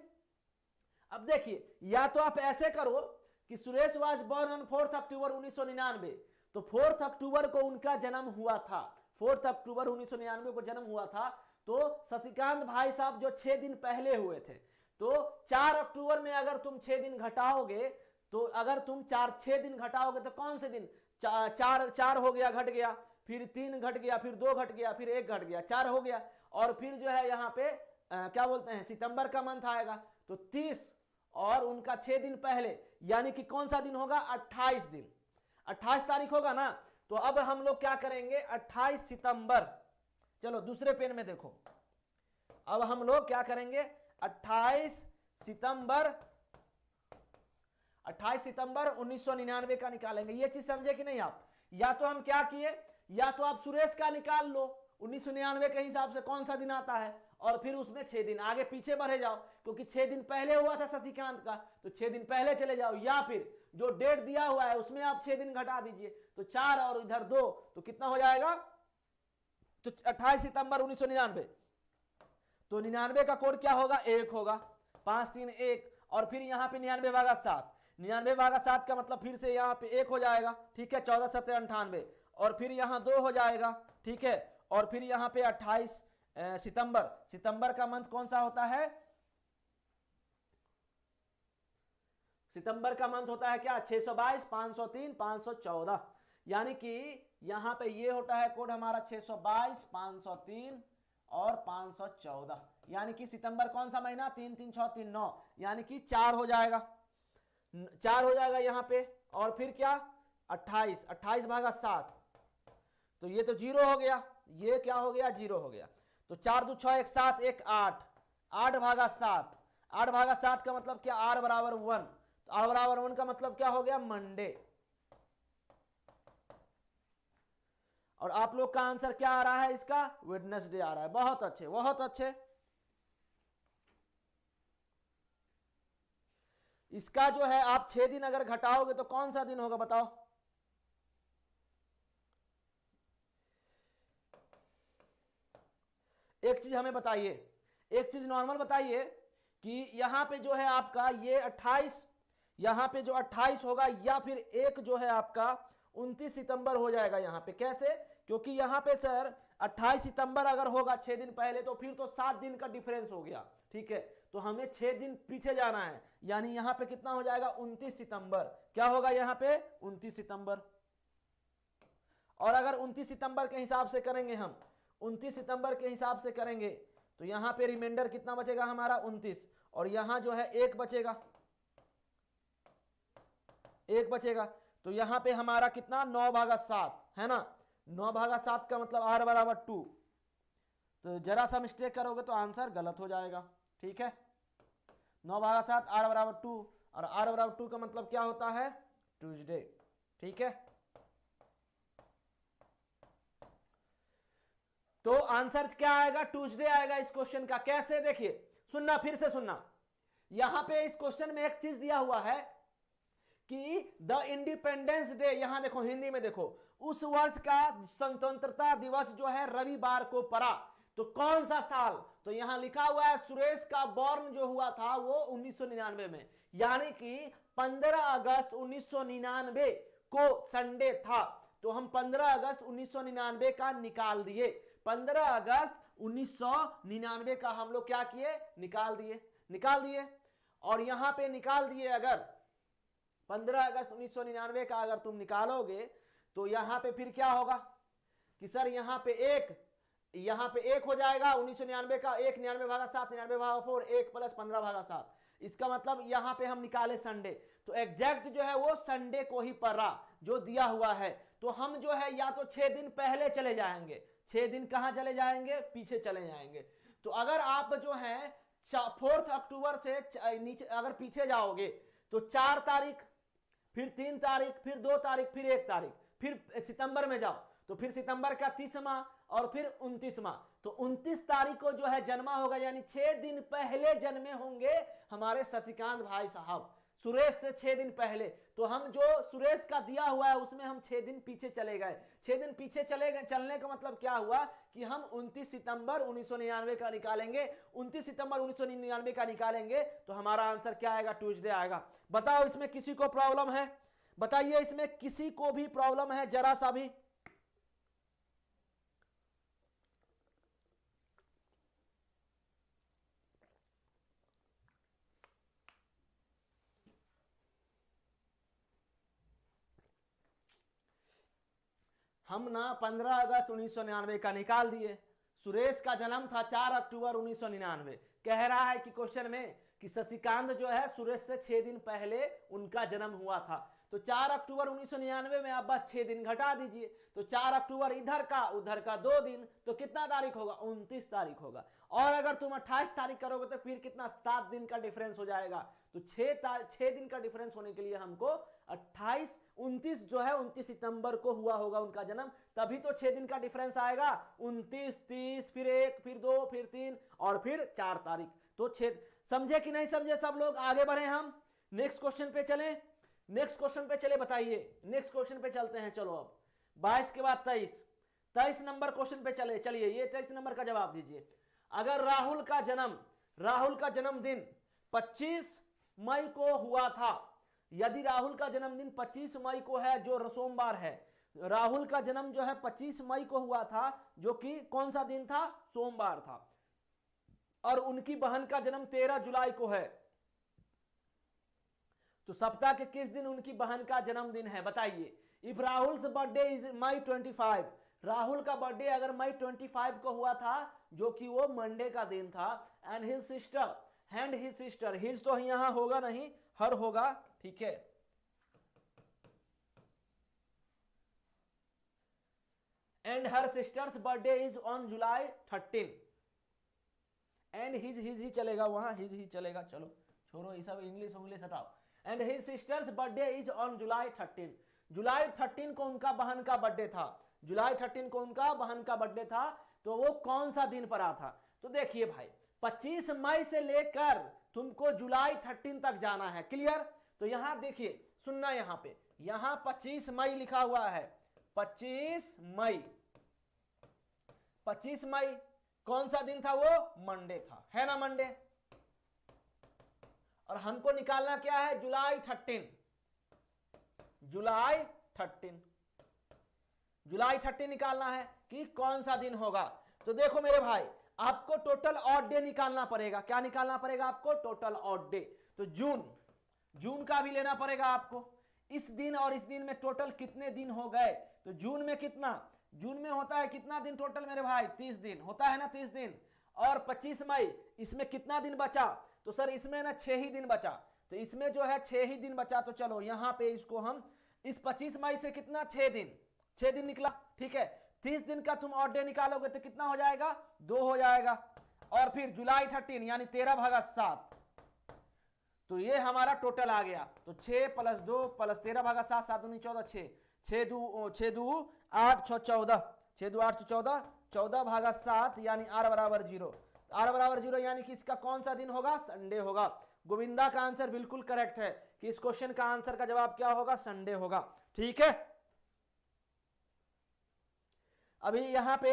अब देखिए, या तो आप ऐसे करो कि सुरेश वाज बॉर्न ऑन 4 अक्टूबर 1999, तो 4 अक्टूबर को उनका जन्म हुआ था, 4 अक्टूबर 1999 को जन्म हुआ था। तो शशिकांत भाई साहब जो 6 दिन पहले हुए थे, तो 4 अक्टूबर में अगर तुम 6 दिन घटाओगे, तो अगर तुम 6 दिन घटाओगे तो कौन से दिन, 4 हो गया, घट गया, फिर 3 घट गया, फिर 2 घट गया, फिर 1 घट गया, 4 हो गया, और फिर जो है यहाँ पे क्या बोलते हैं सितंबर का मंथ आएगा, तो 30, और उनका 6 दिन पहले, यानी कि कौन सा दिन होगा 28 दिन, 28 तारीख होगा ना। तो अब हम लोग क्या करेंगे 28 सितंबर, चलो दूसरे पेन में देखो, अब हम लोग क्या करेंगे, 28 सितंबर 1999 का निकालेंगे। ये चीज समझे कि नहीं आप? या तो हम क्या किए, या तो आप सुरेश का निकाल लो 1999 के हिसाब से कौन सा दिन आता है, और फिर उसमें 6 दिन आगे पीछे बढ़े जाओ, क्योंकि 6 दिन पहले हुआ था शशिकांत का, तो 6 दिन पहले चले जाओ, या फिर जो डेट दिया हुआ है उसमें आप 6 दिन घटा दीजिए, तो 4 और इधर 2, तो कितना हो जाएगा, तो 28 सितंबर 1999। तो 99 का कोड क्या होगा, 1 होगा, 5 3 1, और फिर यहाँ पे 99/7, 99/7 का मतलब फिर से यहाँ पे 1 हो जाएगा, ठीक है, 14 7 98, और फिर यहाँ 2 हो जाएगा, ठीक है, और फिर यहाँ पे 28 सितंबर का मंथ कौन सा होता है, सितंबर का मंथ होता है क्या, 622 503 514, यानी कि यहां पे ये होता है कोड हमारा 622 503 और 514, यानी कि सितंबर कौन सा महीना, 3 3 6 3 9, यानी कि 4 हो जाएगा, 4 हो जाएगा यहां पे, और फिर क्या 28/7, तो ये तो 0 हो गया, ये क्या हो गया, 0 हो गया, तो 4 2 6 1 7 1 8, 8/7, 8/7 का मतलब क्या, r बराबर 1, तो r बराबर 1 का मतलब क्या हो गया, मंडे। और आप लोग का आंसर क्या आ रहा है इसका, वेडनेसडे आ रहा है, बहुत अच्छे बहुत अच्छे। इसका जो है आप 6 दिन अगर घटाओगे तो कौन सा दिन होगा बताओ, एक चीज हमें बताइए, एक चीज नॉर्मल बताइए कि यहां पे जो है आपका ये 28, यहां पे जो 28 होगा, या फिर एक जो है आपका 29 सितंबर हो जाएगा यहां पे, कैसे, क्योंकि यहां पे सर 28 सितंबर अगर होगा 6 दिन पहले, तो फिर तो 7 दिन का डिफरेंस हो गया, ठीक है, तो हमें 6 दिन पीछे जाना है, यानी यहां पे कितना हो जाएगा, 29 सितंबर, क्या होगा यहां पे 29 सितंबर। और अगर 29 सितंबर के हिसाब से करेंगे हम, 29 सितंबर के हिसाब से करेंगे, तो यहां पे रिमाइंडर कितना बचेगा हमारा 29, और यहां जो है 1 बचेगा, 1 बचेगा, तो यहां पे हमारा कितना 9/7 है ना, 9/7 का मतलब r बराबर 2, तो जरा सा मिस्टेक करोगे तो आंसर गलत हो जाएगा, ठीक है, 9/7 r बराबर 2, और r बराबर 2 का मतलब क्या होता है, ट्यूसडे, ठीक है, तो आंसर क्या आएगा, ट्यूसडे आएगा इस क्वेश्चन का। कैसे, देखिए सुनना, फिर से सुनना, यहां पे इस क्वेश्चन में एक चीज दिया हुआ है कि द इंडिपेंडेंस डे, यहां देखो हिंदी में देखो, उस वर्ष का स्वतंत्रता दिवस जो है रविवार को पड़ा, तो कौन सा साल, तो यहां लिखा हुआ है सुरेश का बॉर्न जो हुआ था वो 1999 में, यानी कि 15 अगस्त 1999 को संडे था, तो हम 15 अगस्त 1999 का निकाल दिए, 15 अगस्त 1999 का हम लोग क्या किए, निकाल दिए, और यहां पे निकाल दिए, अगर 15 अगस्त 1999 का अगर तुम निकालोगे, तो यहां पे फिर क्या होगा कि सर यहां पे एक हो जाएगा 1999 का, 1 99/7 99/4, 1 + 15/7, इसका मतलब यहां पे हम निकाले संडे, तो एग्जैक्ट जो है वो संडे को ही पड़ा जो दिया हुआ है, तो हम जो है या तो 6 दिन पहले चले जाएंगे, 6 दिन कहां चले जाएंगे, पीछे चले जाएंगे, तो अगर आप जो है 4 अक्टूबर से नीचे अगर पीछे जाओगे, तो 4 तारीख, फिर 3 तारीख, फिर 2 तारीख, फिर 1 तारीख, फिर सितंबर में जाओ, तो फिर सितंबर का 30वां और फिर 29वां, तो 29 तारीख को जो है जन्मा होगा, यानी 6 दिन पहले जन्मे होंगे हमारे शशिकांत भाई साहब, सुरेश से 6 दिन पहले, तो हम जो सुरेश का दिया हुआ है उसमें हम 6 दिन पीछे चले गए, 6 दिन पीछे चले गए, चलने का मतलब क्या हुआ कि हम 29 सितंबर 1999 का निकालेंगे, 29 सितंबर 1999 का निकालेंगे, तो हमारा आंसर क्या आएगा, ट्यूसडे आएगा। बताओ इसमें किसी को प्रॉब्लम है, बताइए इसमें किसी को भी प्रॉब्लम है जरा सा भी, हम ना 15 अगस्त 1999 का निकाल दिए, सुरेश का जन्म था 4 अक्टूबर 1999, कह रहा है कि क्वेश्चन में कि शशिकांत जो है सुरेश से 6 दिन पहले उनका जन्म हुआ था, तो 4 अक्टूबर 1999 में आप बस 6 दिन घटा दीजिए, तो 4 अक्टूबर इधर का उधर का 2 दिन, तो कितना तारीख होगा? 29 तारीख होगा। और अगर तुम 28 तारीख करोगे तो फिर कितना? 7 दिन का डिफरेंस हो जाएगा। तो 6 दिन का डिफरेंस होने के लिए हमको 28 29 जो है 29 सितंबर को हुआ होगा उनका जन्म, तभी तो 6 दिन का डिफरेंस आएगा। 29 30 फिर 1 फिर 2 फिर 3 और फिर 4 तारीख। तो 6। समझे कि नहीं समझे सब लोग? आगे बढ़े हम नेक्स्ट क्वेश्चन पे चले। नेक्स्ट क्वेश्चन पे चले, बताइए नेक्स्ट क्वेश्चन पे चलते हैं। चलो अब 22 के बाद 23 नंबर क्वेश्चन पे चले। चलिए ये 23 नंबर का जवाब दीजिए। अगर राहुल का जन्मदिन 25 मई को हुआ था, यदि राहुल का जन्मदिन 25 मई को है जो सोमवार है, राहुल का जन्म जो है 25 मई को हुआ था जो कि कौन सा दिन था? सोमवार था। और उनकी बहन का जन्म 13 जुलाई को है, तो सप्ताह के किस दिन उनकी बहन का जन्मदिन है? बताइए। इफ राहुल्स बर्थडे इज मई 25, राहुल का बर्थडे अगर मई 25 को हुआ था जो कि वो मंडे का दिन था, एंड हिज सिस्टर, हिज तो यहां होगा नहीं, हर होगा, ठीक है। And her sisters birthday is on July 13, and his he चलेगा, वहां हिज ही चलेगा। चलो छोड़ो ये सब इंग्लिश हटाओ। And his sisters birthday is on July 13, जुलाई 13 को उनका बहन का बर्थडे था, जुलाई 13 को उनका बहन का बर्थडे था। तो वो कौन सा दिन पर आ था? तो देखिए भाई 25 मई से लेकर तुमको जुलाई 13 तक जाना है, क्लियर? तो यहां देखिए, सुनना, यहां पे यहां 25 मई लिखा हुआ है, 25 मई, 25 मई कौन सा दिन था? वो मंडे था, है ना, मंडे। और हमको निकालना क्या है? जुलाई 13, जुलाई 13 निकालना है कि कौन सा दिन होगा। तो देखो मेरे भाई, आपको टोटल ऑड डे निकालना पड़ेगा। क्या निकालना पड़ेगा आपको? Total odd day. तो जून का भी लेना पड़ेगा आपको। इस दिन और इस दिन में टोटल कितने दिन हो गए? तो जून में कितना? जून में होता है कितना दिन टोटल मेरे भाई? 30 दिन होता है ना, 30 दिन। और 25 मई, इसमें कितना दिन बचा? तो सर इसमें ना 6 ही दिन बचा, तो इसमें जो है 6 ही दिन बचा। तो चलो यहां पे इसको हम, इस 25 मई से कितना? 6 दिन निकला, ठीक है। 30 दिन का तुम ऑड डे निकालोगे तो कितना हो जाएगा? 2 हो जाएगा। और फिर जुलाई 13 यानी 13/7, तो ये हमारा टोटल आ गया। तो 6 + 2 + 13/7, 7 दूनी 14, 6 2 8 6 14, 6 2 8 14, 14/7 यानी r = 0, r = 0 यानी कि इसका कौन सा दिन होगा? संडे होगा। गोविंदा का आंसर बिल्कुल करेक्ट है कि इस क्वेश्चन का आंसर का जवाब क्या होगा? संडे होगा, ठीक है। अभी यहां पे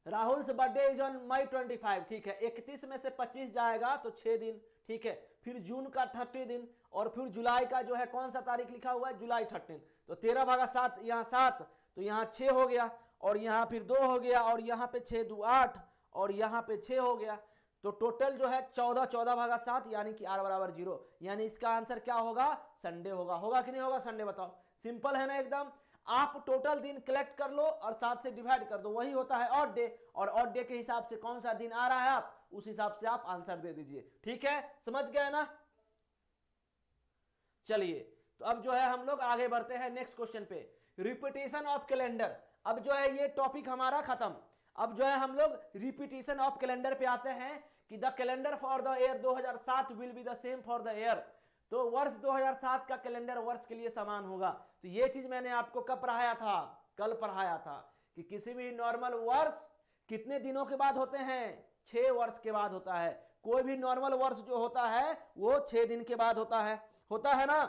Rahul birthday is on May 25, ठीक है। 31 में से 25 जाएगा तो 6 दिन, ठीक है। फिर जून का 30 दिन, और फिर जुलाई का जो है कौन सा तारीख लिखा हुआ है? जुलाई 13, तो 13/7, यहाँ 7, तो यहाँ 6 हो गया, और यहाँ फिर 2 हो गया, और यहाँ पे 6 2 8, और यहाँ पे 6 हो गया। तो टोटल जो है 14/7 यानी कि r = 0, यानी इसका आंसर क्या होगा? संडे होगा। होगा कि नहीं होगा संडे? बताओ। सिंपल है ना एकदम। आप टोटल दिन कलेक्ट कर लो और 7 से डिवाइड कर दो, वही होता है ऑड डे, और ऑड डे के हिसाब से कौन सा दिन आ रहा है आप उस हिसाब से आप आंसर दे दीजिए, ठीक है। समझ गए ना? चलिए तो अब जो है हम लोग आगे बढ़ते हैं नेक्स्ट क्वेश्चन पे, रिपीटेशन ऑफ कैलेंडर। अब जो है ये टॉपिक हमारा खत्म। अब जो है हम लोग रिपीटेशन ऑफ कैलेंडर पे आते हैं कि the calendar for the year 2007 will be the same for the year. तो वर्ष 2007 का कैलेंडर वर्ष के लिए समान होगा। तो ये चीज मैंने आपको कब पढ़ाया था? कल पढ़ाया था कि किसी भी नॉर्मल वर्ष कितने दिनों के बाद होते हैं? 6 वर्ष के बाद होता है। कोई भी नॉर्मल वर्ष जो होता है वो 6 दिन के बाद होता है ना।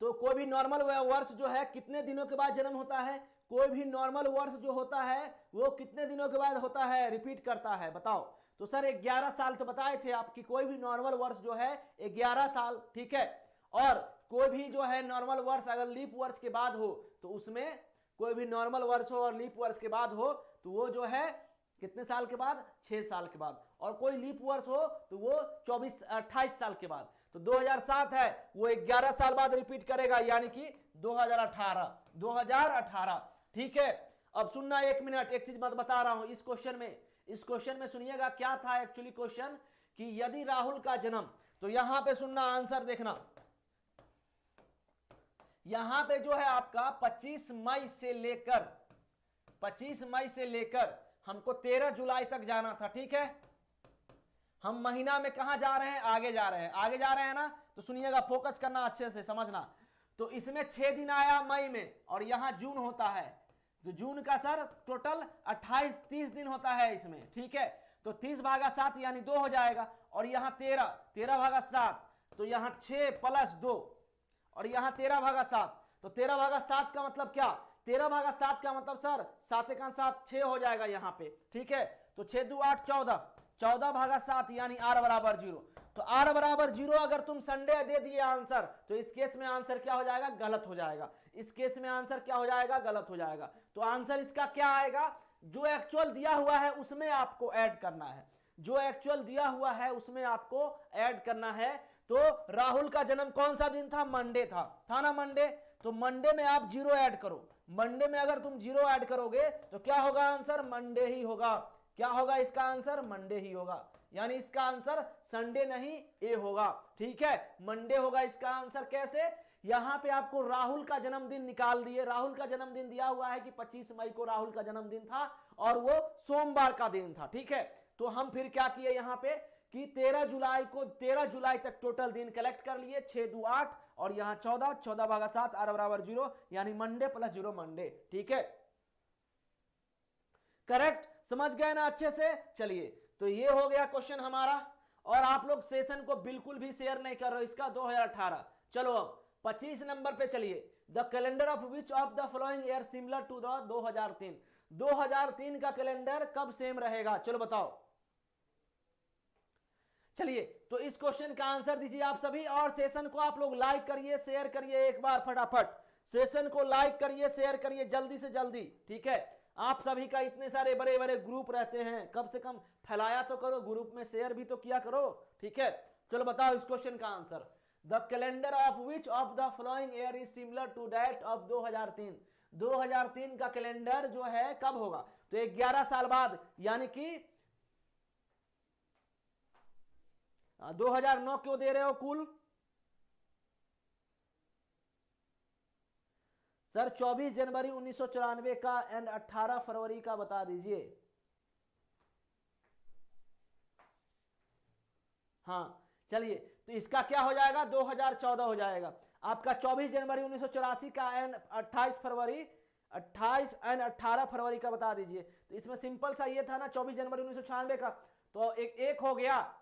तो कोई भी नॉर्मल वर्ष जो है कितने दिनों के बाद जन्म होता है? कोई भी नॉर्मल वर्ष जो होता है वो कितने दिनों के बाद होता है, रिपीट करता है? बताओ। तो सर 11 साल तो बताए थे आप कि कोई भी नॉर्मल वर्ष जो है 11 साल, ठीक है। और कोई भी जो है नॉर्मल वर्ष अगर लीप वर्ष के बाद हो तो उसमें, कोई भी नॉर्मल वर्ष हो और लीप वर्ष के बाद हो तो वो जो है कितने साल के बाद? 6 साल के बाद। और कोई लीप वर्ष हो तो वो 28 साल के बाद। तो 2007 है वो 11 साल बाद रिपीट करेगा, यानी कि 2018। ठीक है, अब सुनना 1 मिनट, एक चीज मत बता रहा हूं इस क्वेश्चन में सुनिएगा क्या था एक्चुअली क्वेश्चन, कि यदि राहुल का जन्म, तो यहां पे सुनना आंसर देखना, यहां पे जो है आपका 25 मई से लेकर हमको 13 जुलाई तक जाना था। ठीक है, हम महीना में कहां जा रहे हैं? आगे जा रहे हैं ना, तो सुनिएगा, फोकस करना, अच्छे से समझना। तो इसमें 6 दिन आया मई में, और यहां जून होता है, तो जून का सर टोटल 30 दिन होता है इसमें। ठीक है, तो 30/7 यानी 2 हो जाएगा, और यहां 13/7, तो यहां 6 + 2, और यहां 13/7, तो 13/7 का मतलब क्या? 13/7 का मतलब सर 7 का 7 6 हो जाएगा यहाँ पे। ठीक है, तो 6 2 8 14, 14/7 यानी r = 0। तो r = 0 अगर तुम संडे दे दिए आंसर, तो इस केस में आंसर क्या हो जाएगा? गलत हो जाएगा। इस केस में आंसर क्या हो जाएगा? गलत हो जाएगा। तो आंसर इसका क्या आएगा? जो एक्चुअल दिया हुआ है उसमें आपको ऐड करना है, जो एक्चुअल दिया हुआ है उसमें आपको ऐड करना है। तो राहुल का जन्म कौन सा दिन था? मंडे था ना मंडे, तो मंडे में आप 0 ऐड करो। मंडे में अगर तुम 0 ऐड करोगे तो क्या होगा आंसर? मंडे ही होगा। क्या होगा इसका आंसर? मंडे ही होगा, यानी इसका आंसर संडे नहीं ए होगा। ठीक है, मंडे होगा इसका आंसर। कैसे? यहां पे आपको राहुल का जन्मदिन निकाल दिए, राहुल का जन्मदिन दिया हुआ है कि 25 मई को राहुल का जन्मदिन था, और वो सोमवार का दिन था। ठीक है, तो हम फिर क्या किए यहां पे कि 13 जुलाई तक टोटल दिन कलेक्ट कर लिए, 6 2 8, और यहां 14, 14/7 r = 0, यानी मंडे + 0 मंडे। ठीक है, करेक्ट, समझ गए ना अच्छे से? चलिए, तो ये हो गया क्वेश्चन हमारा, और आप लोग सेशन को बिल्कुल भी शेयर नहीं कर रहे हो इसका 2018। चलो अब 25 नंबर पे चलिए, the calendar of which of the following year similar to the 2003। 2003 का कैलेंडर कब सेम रहेगा? चलो बताओ। चलिए, तो इस क्वेश्चन का आंसर दीजिए आप सभी, और सेशन को आप लोग लाइक करिए, शेयर करिए एक बार फटाफट। सेशन को लाइक करिए, शेयर करिए जल्दी से जल्दी। ठीक है, आप सभी का इतने सारे बड़े बड़े ग्रुप रहते हैं, कम से कम फैलाया तो करो, ग्रुप में शेयर भी तो किया करो। ठीक है, चलो बताओ इस क्वेश्चन का answer. The calendar of which of the following year is similar to that of 2003। 2003 का कैलेंडर जो है कब होगा? तो 11 साल बाद, यानी कि 2009 क्यों दे रहे हो कुल? सर 24 जनवरी 1994 का एंड 18 फरवरी का बता दीजिए। हाँ, चलिए, तो इसका क्या हो जाएगा? 2014 हो जाएगा। आपका 24 जनवरी 1984 का एंड 28 एंड 18 फरवरी का बता दीजिए। तो इसमें सिंपल सा ये था ना, 24 जनवरी 1996 का, तो एक हो गया।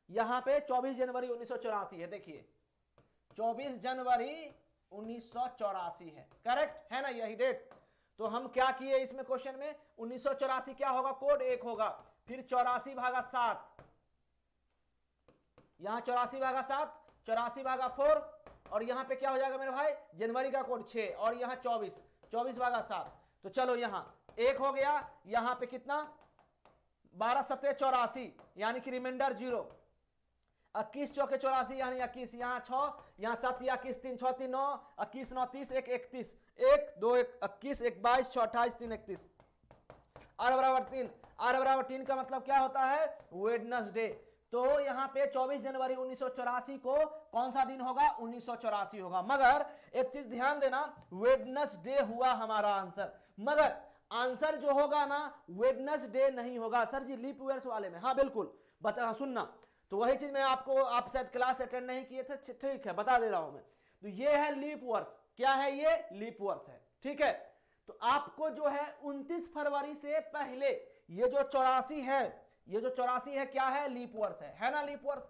यहां पे 24 जनवरी 1984 है, देखिए 24 जनवरी 1984 है, करेक्ट है ना, यही डेट। तो हम क्या किए इसमें क्वेश्चन में? 1984 क्या होगा? कोड 1 होगा, फिर 84/7, यहां 84/7, 84/4, और यहां पे क्या हो जाएगा मेरे भाई? जनवरी का कोड 6, और यहां 24/7। तो चलो यहां 1 हो गया, यहां पे कितना? 12 7 84, यानी कि रिमाइंडर 0। 21 चौके 84 यानी 21, यहाँ 6, यहाँ 7 21 3 6 3 9, 21 9 30 1 31, 1 2 1 21 1 22 6 28 3 31, r = 3। r = 3 का मतलब क्या होता है? वेडनेसडे। तो यहाँ पे 24 जनवरी 1984 को कौन सा दिन होगा? 1984 होगा। मगर एक चीज ध्यान देना, वेडनेसडे हुआ हमारा आंसर, मगर आंसर जो होगा ना वेडनेसडे नहीं होगा। सर जी लीप ईयर्स वाले में? हाँ बिल्कुल, बता, सुनना, तो वही चीज मैं आपको, आप शायद क्लास अटेंड नहीं किए थे, ठीक है बता दे रहा हूं मैं। तो ये है लीप वर्ष। क्या है ये? लीप वर्ष है। ठीक है, तो आपको जो है 29 फरवरी से पहले ये जो 84 है, ये जो 84 है क्या है? लीप वर्ष है ना, लीप वर्ष।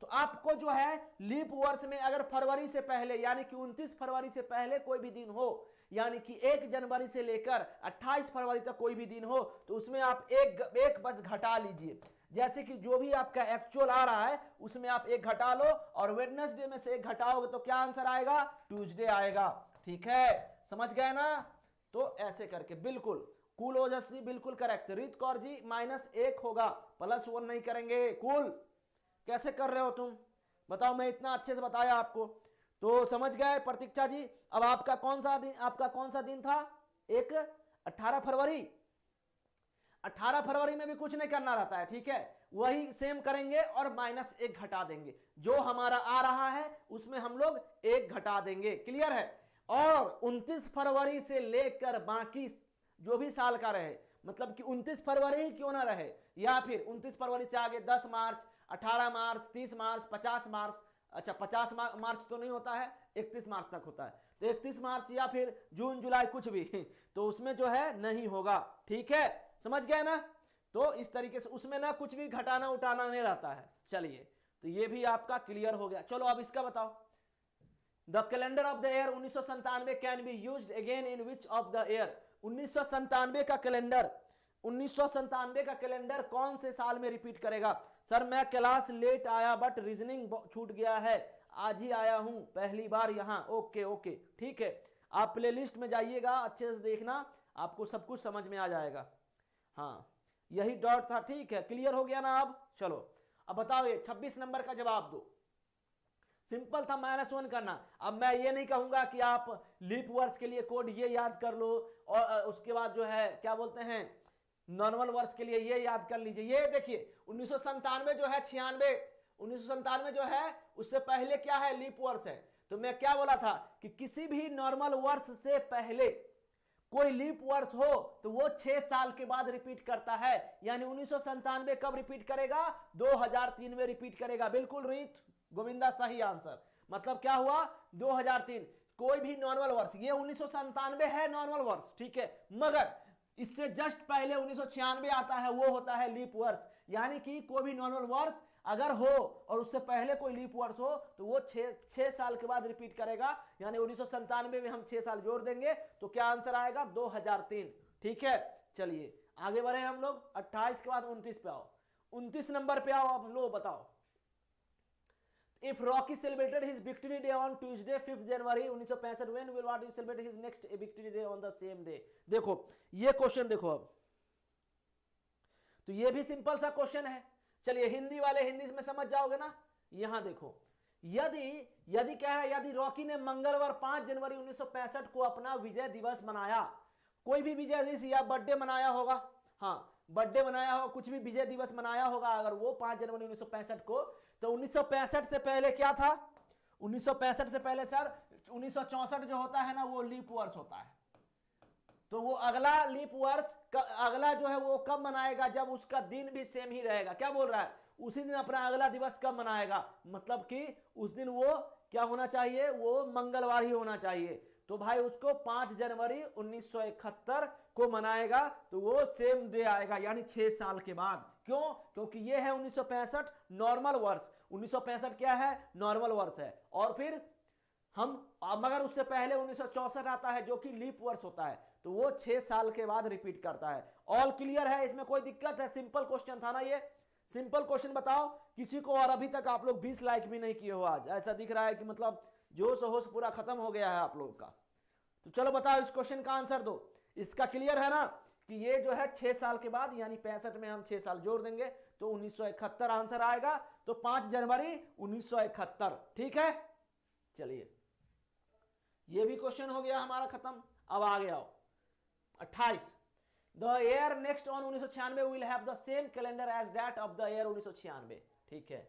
तो आपको जो है लीप वर्ष में अगर फरवरी से पहले, यानी कि 29 फरवरी से पहले कोई भी दिन हो, यानी कि 1 जनवरी से लेकर 28 फरवरी तक कोई भी दिन हो, तो उसमें आप एक बस घटा लीजिए। जैसे कि जो भी आपका एक्चुअल आ रहा है उसमें आप 1 घटा लो, और वेडनेसडे में से 1 घटाओगे तो क्या आंसर आएगा? ट्यूसडे आएगा। ठीक है, समझ गए ना? तो ऐसे करके बिल्कुल कुल ओजस्वी बिल्कुल करेक्ट। रित कौर जी -1 होगा, +1 नहीं करेंगे। कुल कैसे कर रहे हो तुम बताओ, मैं इतना अच्छे से बताया आपको तो समझ गए। प्रतीक्षा जी अब आपका कौन सा दिन था? एक 18 फरवरी। 18 फरवरी में भी कुछ नहीं करना रहता है, ठीक है, वही सेम करेंगे और -1 घटा देंगे। जो हमारा आ रहा है उसमें हम लोग 1 घटा देंगे, क्लियर है। और 29 फरवरी से लेकर बाकी जो भी साल का रहे, मतलब कि 29 फरवरी ही क्यों ना रहे, या फिर 29 फरवरी से आगे 10 मार्च, 18 मार्च, 30 मार्च, 50 मार्च, अच्छा 50 मार्च तो नहीं होता है, 31 मार्च तक होता है, तो 31 मार्च या फिर जून जुलाई कुछ भी तो उसमें जो है नहीं होगा, ठीक है, समझ गए ना। तो इस तरीके से उसमें ना कुछ भी घटाना उठाना नहीं रहता है। चलिए तो ये भी आपका क्लियर हो गया। चलो अब इसका बताओ, the calendar of the year 1997 can be used again in which of the year. 1997 का कैलेंडर, 1997 का कैलेंडर कौन से साल में रिपीट करेगा? सर मैं क्लास लेट आया बट रीजनिंग छूट गया है, आज ही आया हूं पहली बार यहाँ। ओके ओके ठीक है, आप प्लेलिस्ट में जाइएगा, अच्छे से देखना, आपको सब कुछ समझ में आ जाएगा। हाँ यही डॉट था, ठीक है, क्लियर हो गया ना। अब चलो अब बताओ, ये 26 नंबर का जवाब दो। सिंपल था, -1 करना। अब मैं ये नहीं कहूंगा कि आप लीप वर्ष के लिए कोड ये याद कर लो और उसके बाद जो है क्या बोलते हैं नॉर्मल वर्ष के लिए ये याद कर लीजिए। ये देखिए 1997 जो है 96, 1997 जो है उससे पहले क्या है, लीप वर्ष है। तो मैं क्या बोला था कि किसी भी नॉर्मल वर्ष से पहले कोई लीप वर्ष हो तो वो 6 साल के बाद रिपीट करता है। यानी 1997 कब रिपीट करेगा? 2003 में रिपीट करेगा। बिल्कुल रीत गोविंदा सही आंसर। मतलब क्या हुआ 2003, कोई भी नॉर्मल वर्ष, ये 1997 है नॉर्मल वर्ष, ठीक है, मगर इससे जस्ट पहले 1996 आता है, वो होता है लीप वर्ष। यानी कि कोई भी नॉर्मल वर्ष अगर हो और उससे पहले कोई लीप वर्ष हो तो वो 6 साल के बाद रिपीट करेगा। यानी 1997 में हम 6 साल जोड़ देंगे तो क्या आंसर आएगा? 2003, ठीक है। चलिए आगे बढ़े हम लोग, 28 के बाद 29 पे आओ, 29 नंबर पे आओ। आप लोग बताओ, If Rocky celebrated his victory day on Tuesday 5th January 1965, when will what he celebrate his next victory day on the same day? देखो ये क्वेश्चन देखो, अब तो ये भी सिंपल सा क्वेश्चन है। चलिए हिंदी वाले हिंदी में समझ जाओगे ना। यहां देखो, यदि क्या है, यदि रॉकी ने मंगलवार 5 जनवरी 1965 को अपना विजय दिवस मनाया, कोई भी विजय दिवस या बर्थडे मनाया होगा, हाँ बर्थडे मनाया होगा, कुछ भी विजय दिवस मनाया होगा अगर वो 5 जनवरी 1965 को, तो 1965 से पहले क्या था? 1965 से पहले सर 1964 जो होता है ना वो लीप वर्ष होता है। तो वो अगला लीप वर्ष अगला जो है वो कब मनाएगा? जब उसका दिन भी सेम ही रहेगा। क्या बोल रहा है? उसी दिन अपना अगला दिवस कब मनाएगा? मतलब कि उस दिन वो क्या होना चाहिए? वो मंगलवार ही होना चाहिए। तो भाई उसको 5 जनवरी 1971 को मनाएगा तो वो सेम डे आएगा, यानी 6 साल के बाद। क्यों? क्योंकि ये है 1965 नॉर्मल वर्ष। 1965 क्या है? नॉर्मल वर्ष है। और फिर हम मगर उससे पहले 1964 आता है जो कि लीप वर्ष होता है, तो वो 6 साल के बाद रिपीट करता है। ऑल क्लियर है? इसमें कोई दिक्कत है? सिंपल क्वेश्चन था ना ये। सिंपल क्वेश्चन बताओ किसी को। और अभी तक आप लोग 20 लाइक भी नहीं किए हो आज, ऐसा दिख रहा है कि मतलब जोश होश पूरा खत्म हो गया है आप लोगों का। तो चलो बताओ इस क्वेश्चन का आंसर दो। इसका क्लियर है ना कि ये जो है 6 साल के बाद, यानी 65 में हम 6 साल जोड़ देंगे तो 1971 आंसर आएगा। तो 5 जनवरी 1971, ठीक है। चलिए ये भी क्वेश्चन हो गया हमारा खत्म। अब आ गया 28, the year next on 1996 will have the same calendar as that of the year 1996, ठीक है।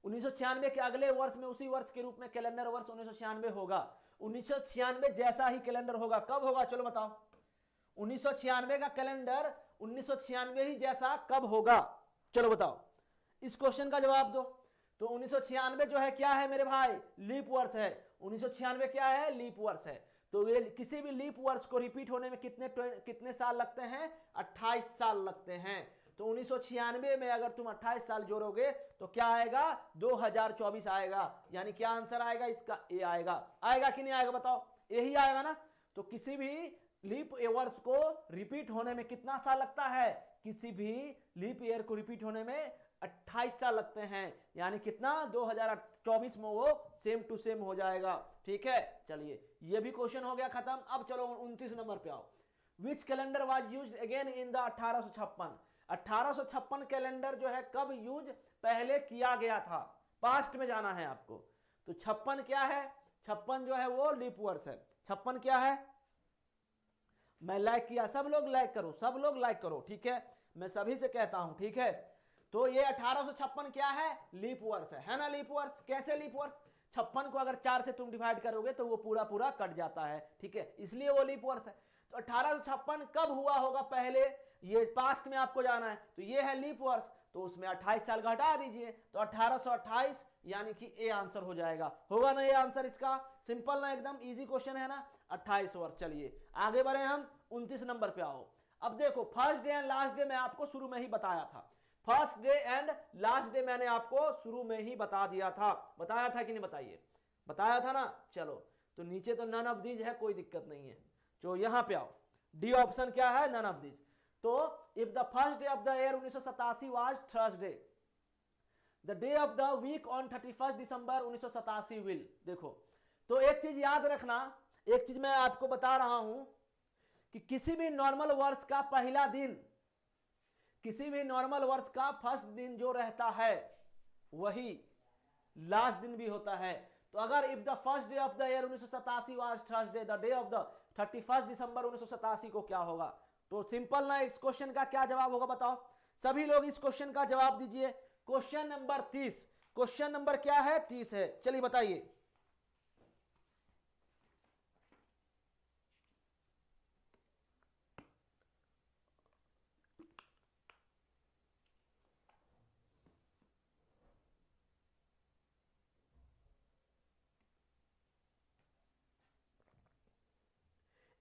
1996 के अगले वर्ष में उसी वर्ष के रूप में कैलेंडर वर्ष 1996 होगा। 1996 जैसा ही कैलेंडर होगा। कब होगा? चलो बताओ। 1996 का कैलेंडर 1996 ही जैसा कब होगा? चलो बताओ, इस क्वेश्चन का जवाब दो। तो 1996 जो है क्या है मेरे भाई? लीप वर्ष है। 1996 क्या है? लीप वर्ष है। तो ये किसी भी लीप वर्ष को रिपीट होने में कितने साल लगते हैं? 28 साल लगते हैं। तो 1996 में अगर तुम 28 साल जोड़ोगे तो क्या आएगा? 2024 आएगा। यानी क्या आंसर आएगा इसका? ए आएगा। आएगा कि नहीं आएगा बताओ? यही आएगा ना। तो किसी भी लीप वर्ष को रिपीट होने में कितना साल लगता है? किसी भी लीप ईयर को रिपीट होने में 28 साल लगते हैं। यानी कितना? 2024 में वो सेम टू सेम हो जाएगा, ठीक है। चलिए ये भी क्वेश्चन हो गया खत्म। अब चलो 29 नंबर पे आओ। Which calendar was used again in the 1856। 1856 calendar जो है कब यूज पहले किया गया था, पास्ट में जाना है आपको। तो 56 क्या है, 56 जो है वो लीप वर्ष है। 56 क्या है, मैं लाइक किया, सब लोग लाइक करो, सब लोग लाइक करो, ठीक है, मैं सभी से कहता हूं, ठीक है। तो ये 1856 क्या है, लीप वर्ष है ना, लीप वर्ष। कैसे लीप वर्ष, 56 को अगर 4 से तुम डिवाइड करोगे तो वो पूरा पूरा कट जाता है, ठीक है, इसलिए वो लीप वर्ष है। तो 1856 कब हुआ होगा पहले, ये पास्ट में आपको जाना है, तो ये है लीप वर्ष, तो उसमें 28 साल घटा दीजिए, तो 1828 यानी कि ए आंसर हो जाएगा। होगा ना ये आंसर इसका, सिंपल ना, एकदम इजी क्वेश्चन है ना, 28 वर्ष। चलिए आगे बढ़े हम, 29 नंबर पे आओ। अब देखो first day and last day मैं आपको शुरू में ही बताया था, first day and last day मैंने आपको शुरू में ही बता दिया था, बताया था कि नहीं, बताइए, बताया था ना। चलो तो नीचे तो नन ऑफ दीज है, कोई दिक्कत नहीं है। जो यहां पे आओ, डी ऑप्शन क्या है, नन ऑफ दीज। तो if the first day of the year 1987 was Thursday, the day of the week on 31 December 1987 will. देखो तो एक चीज याद रखना, एक चीज मैं आपको बता रहा हूं कि किसी भी नॉर्मल वर्ष का पहला दिन, किसी भी नॉर्मल वर्ष का फर्स्ट दिन जो रहता है वही लास्ट दिन भी होता है। तो अगर if the first day of the year 1987 was Thursday, the day of the 31 December 1987 को क्या होगा। तो सिंपल ना, इस क्वेश्चन का क्या जवाब होगा बताओ, सभी लोग इस क्वेश्चन का जवाब दीजिए। क्वेश्चन नंबर 30, क्वेश्चन नंबर क्या है, 30 है। चलिए बताइए,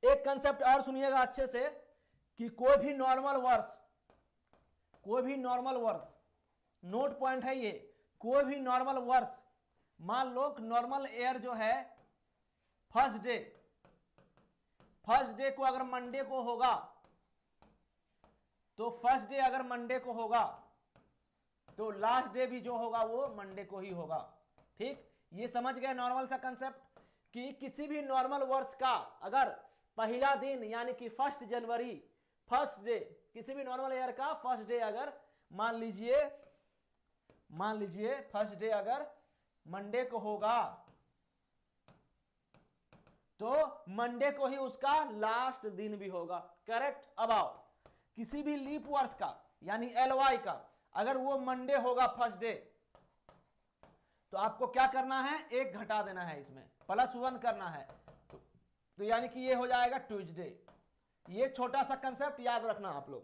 एक कंसेप्ट और सुनिएगा अच्छे से कि कोई भी नॉर्मल वर्ष, कोई भी नॉर्मल वर्ष, नोट पॉइंट है ये, कोई भी नॉर्मल वर्ष, मान लो नॉर्मल ईयर जो है फर्स्ट डे को अगर मंडे को होगा, तो फर्स्ट डे अगर मंडे को होगा तो लास्ट डे भी जो होगा वो मंडे को ही होगा, ठीक। ये समझ गए नॉर्मल सा कंसेप्ट कि किसी भी नॉर्मल वर्ष का अगर पहला दिन यानी कि फर्स्ट जनवरी, फर्स्ट डे, किसी भी नॉर्मल ईयर का फर्स्ट डे अगर मान लीजिए फर्स्ट डे अगर मंडे को होगा तो मंडे को ही उसका लास्ट दिन भी होगा, करेक्ट। अब आओ, किसी भी लीप वर्ष का यानी LY का अगर वो मंडे होगा फर्स्ट डे, तो आपको क्या करना है, एक घटा देना है, इसमें +1 करना है, तो यानी कि ये हो जाएगा ट्यूसडे। ये छोटा सा कंसेप्ट याद रखना आप लोग,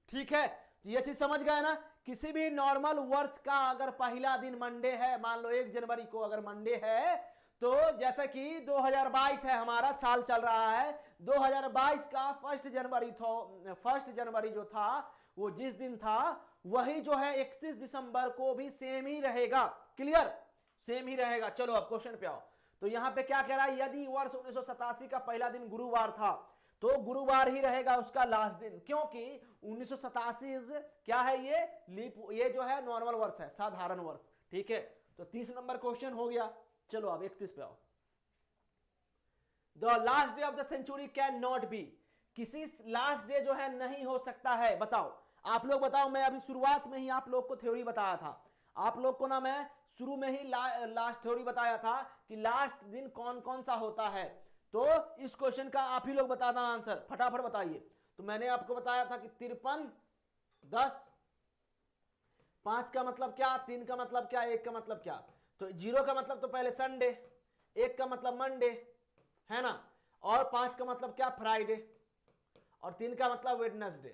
ठीक है। ये चीज समझ गए ना, किसी भी नॉर्मल वर्ष का अगर पहला दिन मंडे है, मान लो 1 जनवरी को अगर मंडे है, तो जैसे कि 2022 है, हमारा साल चल रहा है, 2022 का फर्स्ट जनवरी जो था वो जिस दिन था वही जो है 31 दिसंबर को भी सेम ही रहेगा, क्लियर, सेम ही रहेगा। चलो अब क्वेश्चन पे आओ। तो यहां पे क्या कह रहा है, यदि वर्ष 1987 का पहला दिन गुरुवार था तो गुरुवार ही रहेगा उसका लास्ट दिन, क्योंकि 1987 क्या है, ये जो है नॉर्मल वर्ष है, साधारण वर्ष, ठीक है। तो 30 नंबर क्वेश्चन हो गया। चलो अब 31 पे आओ। The last day of the century can not be, किसी लास्ट डे जो है नहीं हो सकता है, बताओ आप लोग बताओ। मैं अभी शुरुआत में ही आप लोग को थ्योरी बताया था, आप लोग को ना मैं शुरू में ही लास्ट थ्योरी बताया था कि लास्ट दिन कौन कौन सा होता है। तो इस क्वेश्चन का आप ही लोग बता दो आंसर, फटाफट बताइए। तो मैंने आपको बताया था कि 53, 10, 5 का मतलब क्या, 3 का मतलब क्या, 1 का मतलब क्या। तो 0 का मतलब तो पहले संडे, 1 का मतलब मंडे है ना, और 5 का मतलब क्या, फ्राइडे, और 3 का मतलब वेडनेसडे।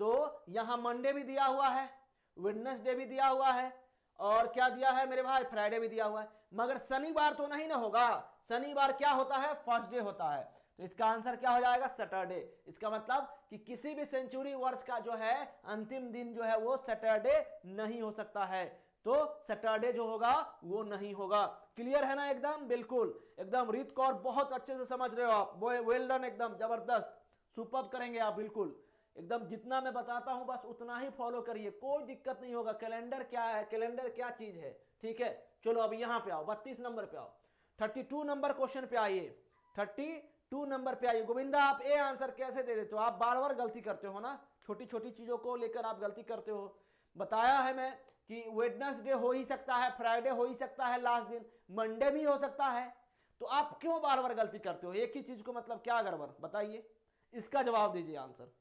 तो यहां मंडे भी दिया हुआ है, वेडनेसडे भी दिया हुआ है, और क्या दिया है मेरे भाई, फ्राइडे भी दिया हुआ है, मगर शनिवार तो नहीं ना होगा। शनिवार क्या होता है, फर्स्ट डे होता है, तो इसका आंसर क्या हो जाएगा, सैटरडे। इसका मतलब कि किसी भी सेंचुरी वर्ष का जो है अंतिम दिन जो है वो सैटरडे नहीं हो सकता है, तो सैटरडे जो होगा वो नहीं होगा। क्लियर है ना, एकदम बिल्कुल, एकदम रीत कौर बहुत अच्छे से समझ रहे हो आप, वेल डन, एकदम जबरदस्त, सुपर्ब करेंगे आप, बिल्कुल एकदम जितना मैं बताता हूं बस उतना ही फॉलो करिए, कोई दिक्कत नहीं होगा। कैलेंडर क्या है, कैलेंडर क्या चीज है, ठीक है। चलो अब यहां पे आओ, 32 नंबर पे आओ, 32 नंबर क्वेश्चन पे आइए, 32 2 नंबर पे आइए। गोविंदा आप ए आंसर कैसे दे देते हो? आप बार बार गलती करते हो ना, छोटी छोटी चीजों को लेकर आप गलती करते हो। बताया है मैं कि वेडनेसडे हो ही सकता है, फ्राइडे हो ही सकता है लास्ट दिन, मंडे भी हो सकता है, तो आप क्यों बार बार गलती करते हो? एक ही चीज को मतलब क्या गड़बड़ बताइए, इसका जवाब दीजिए आंसर।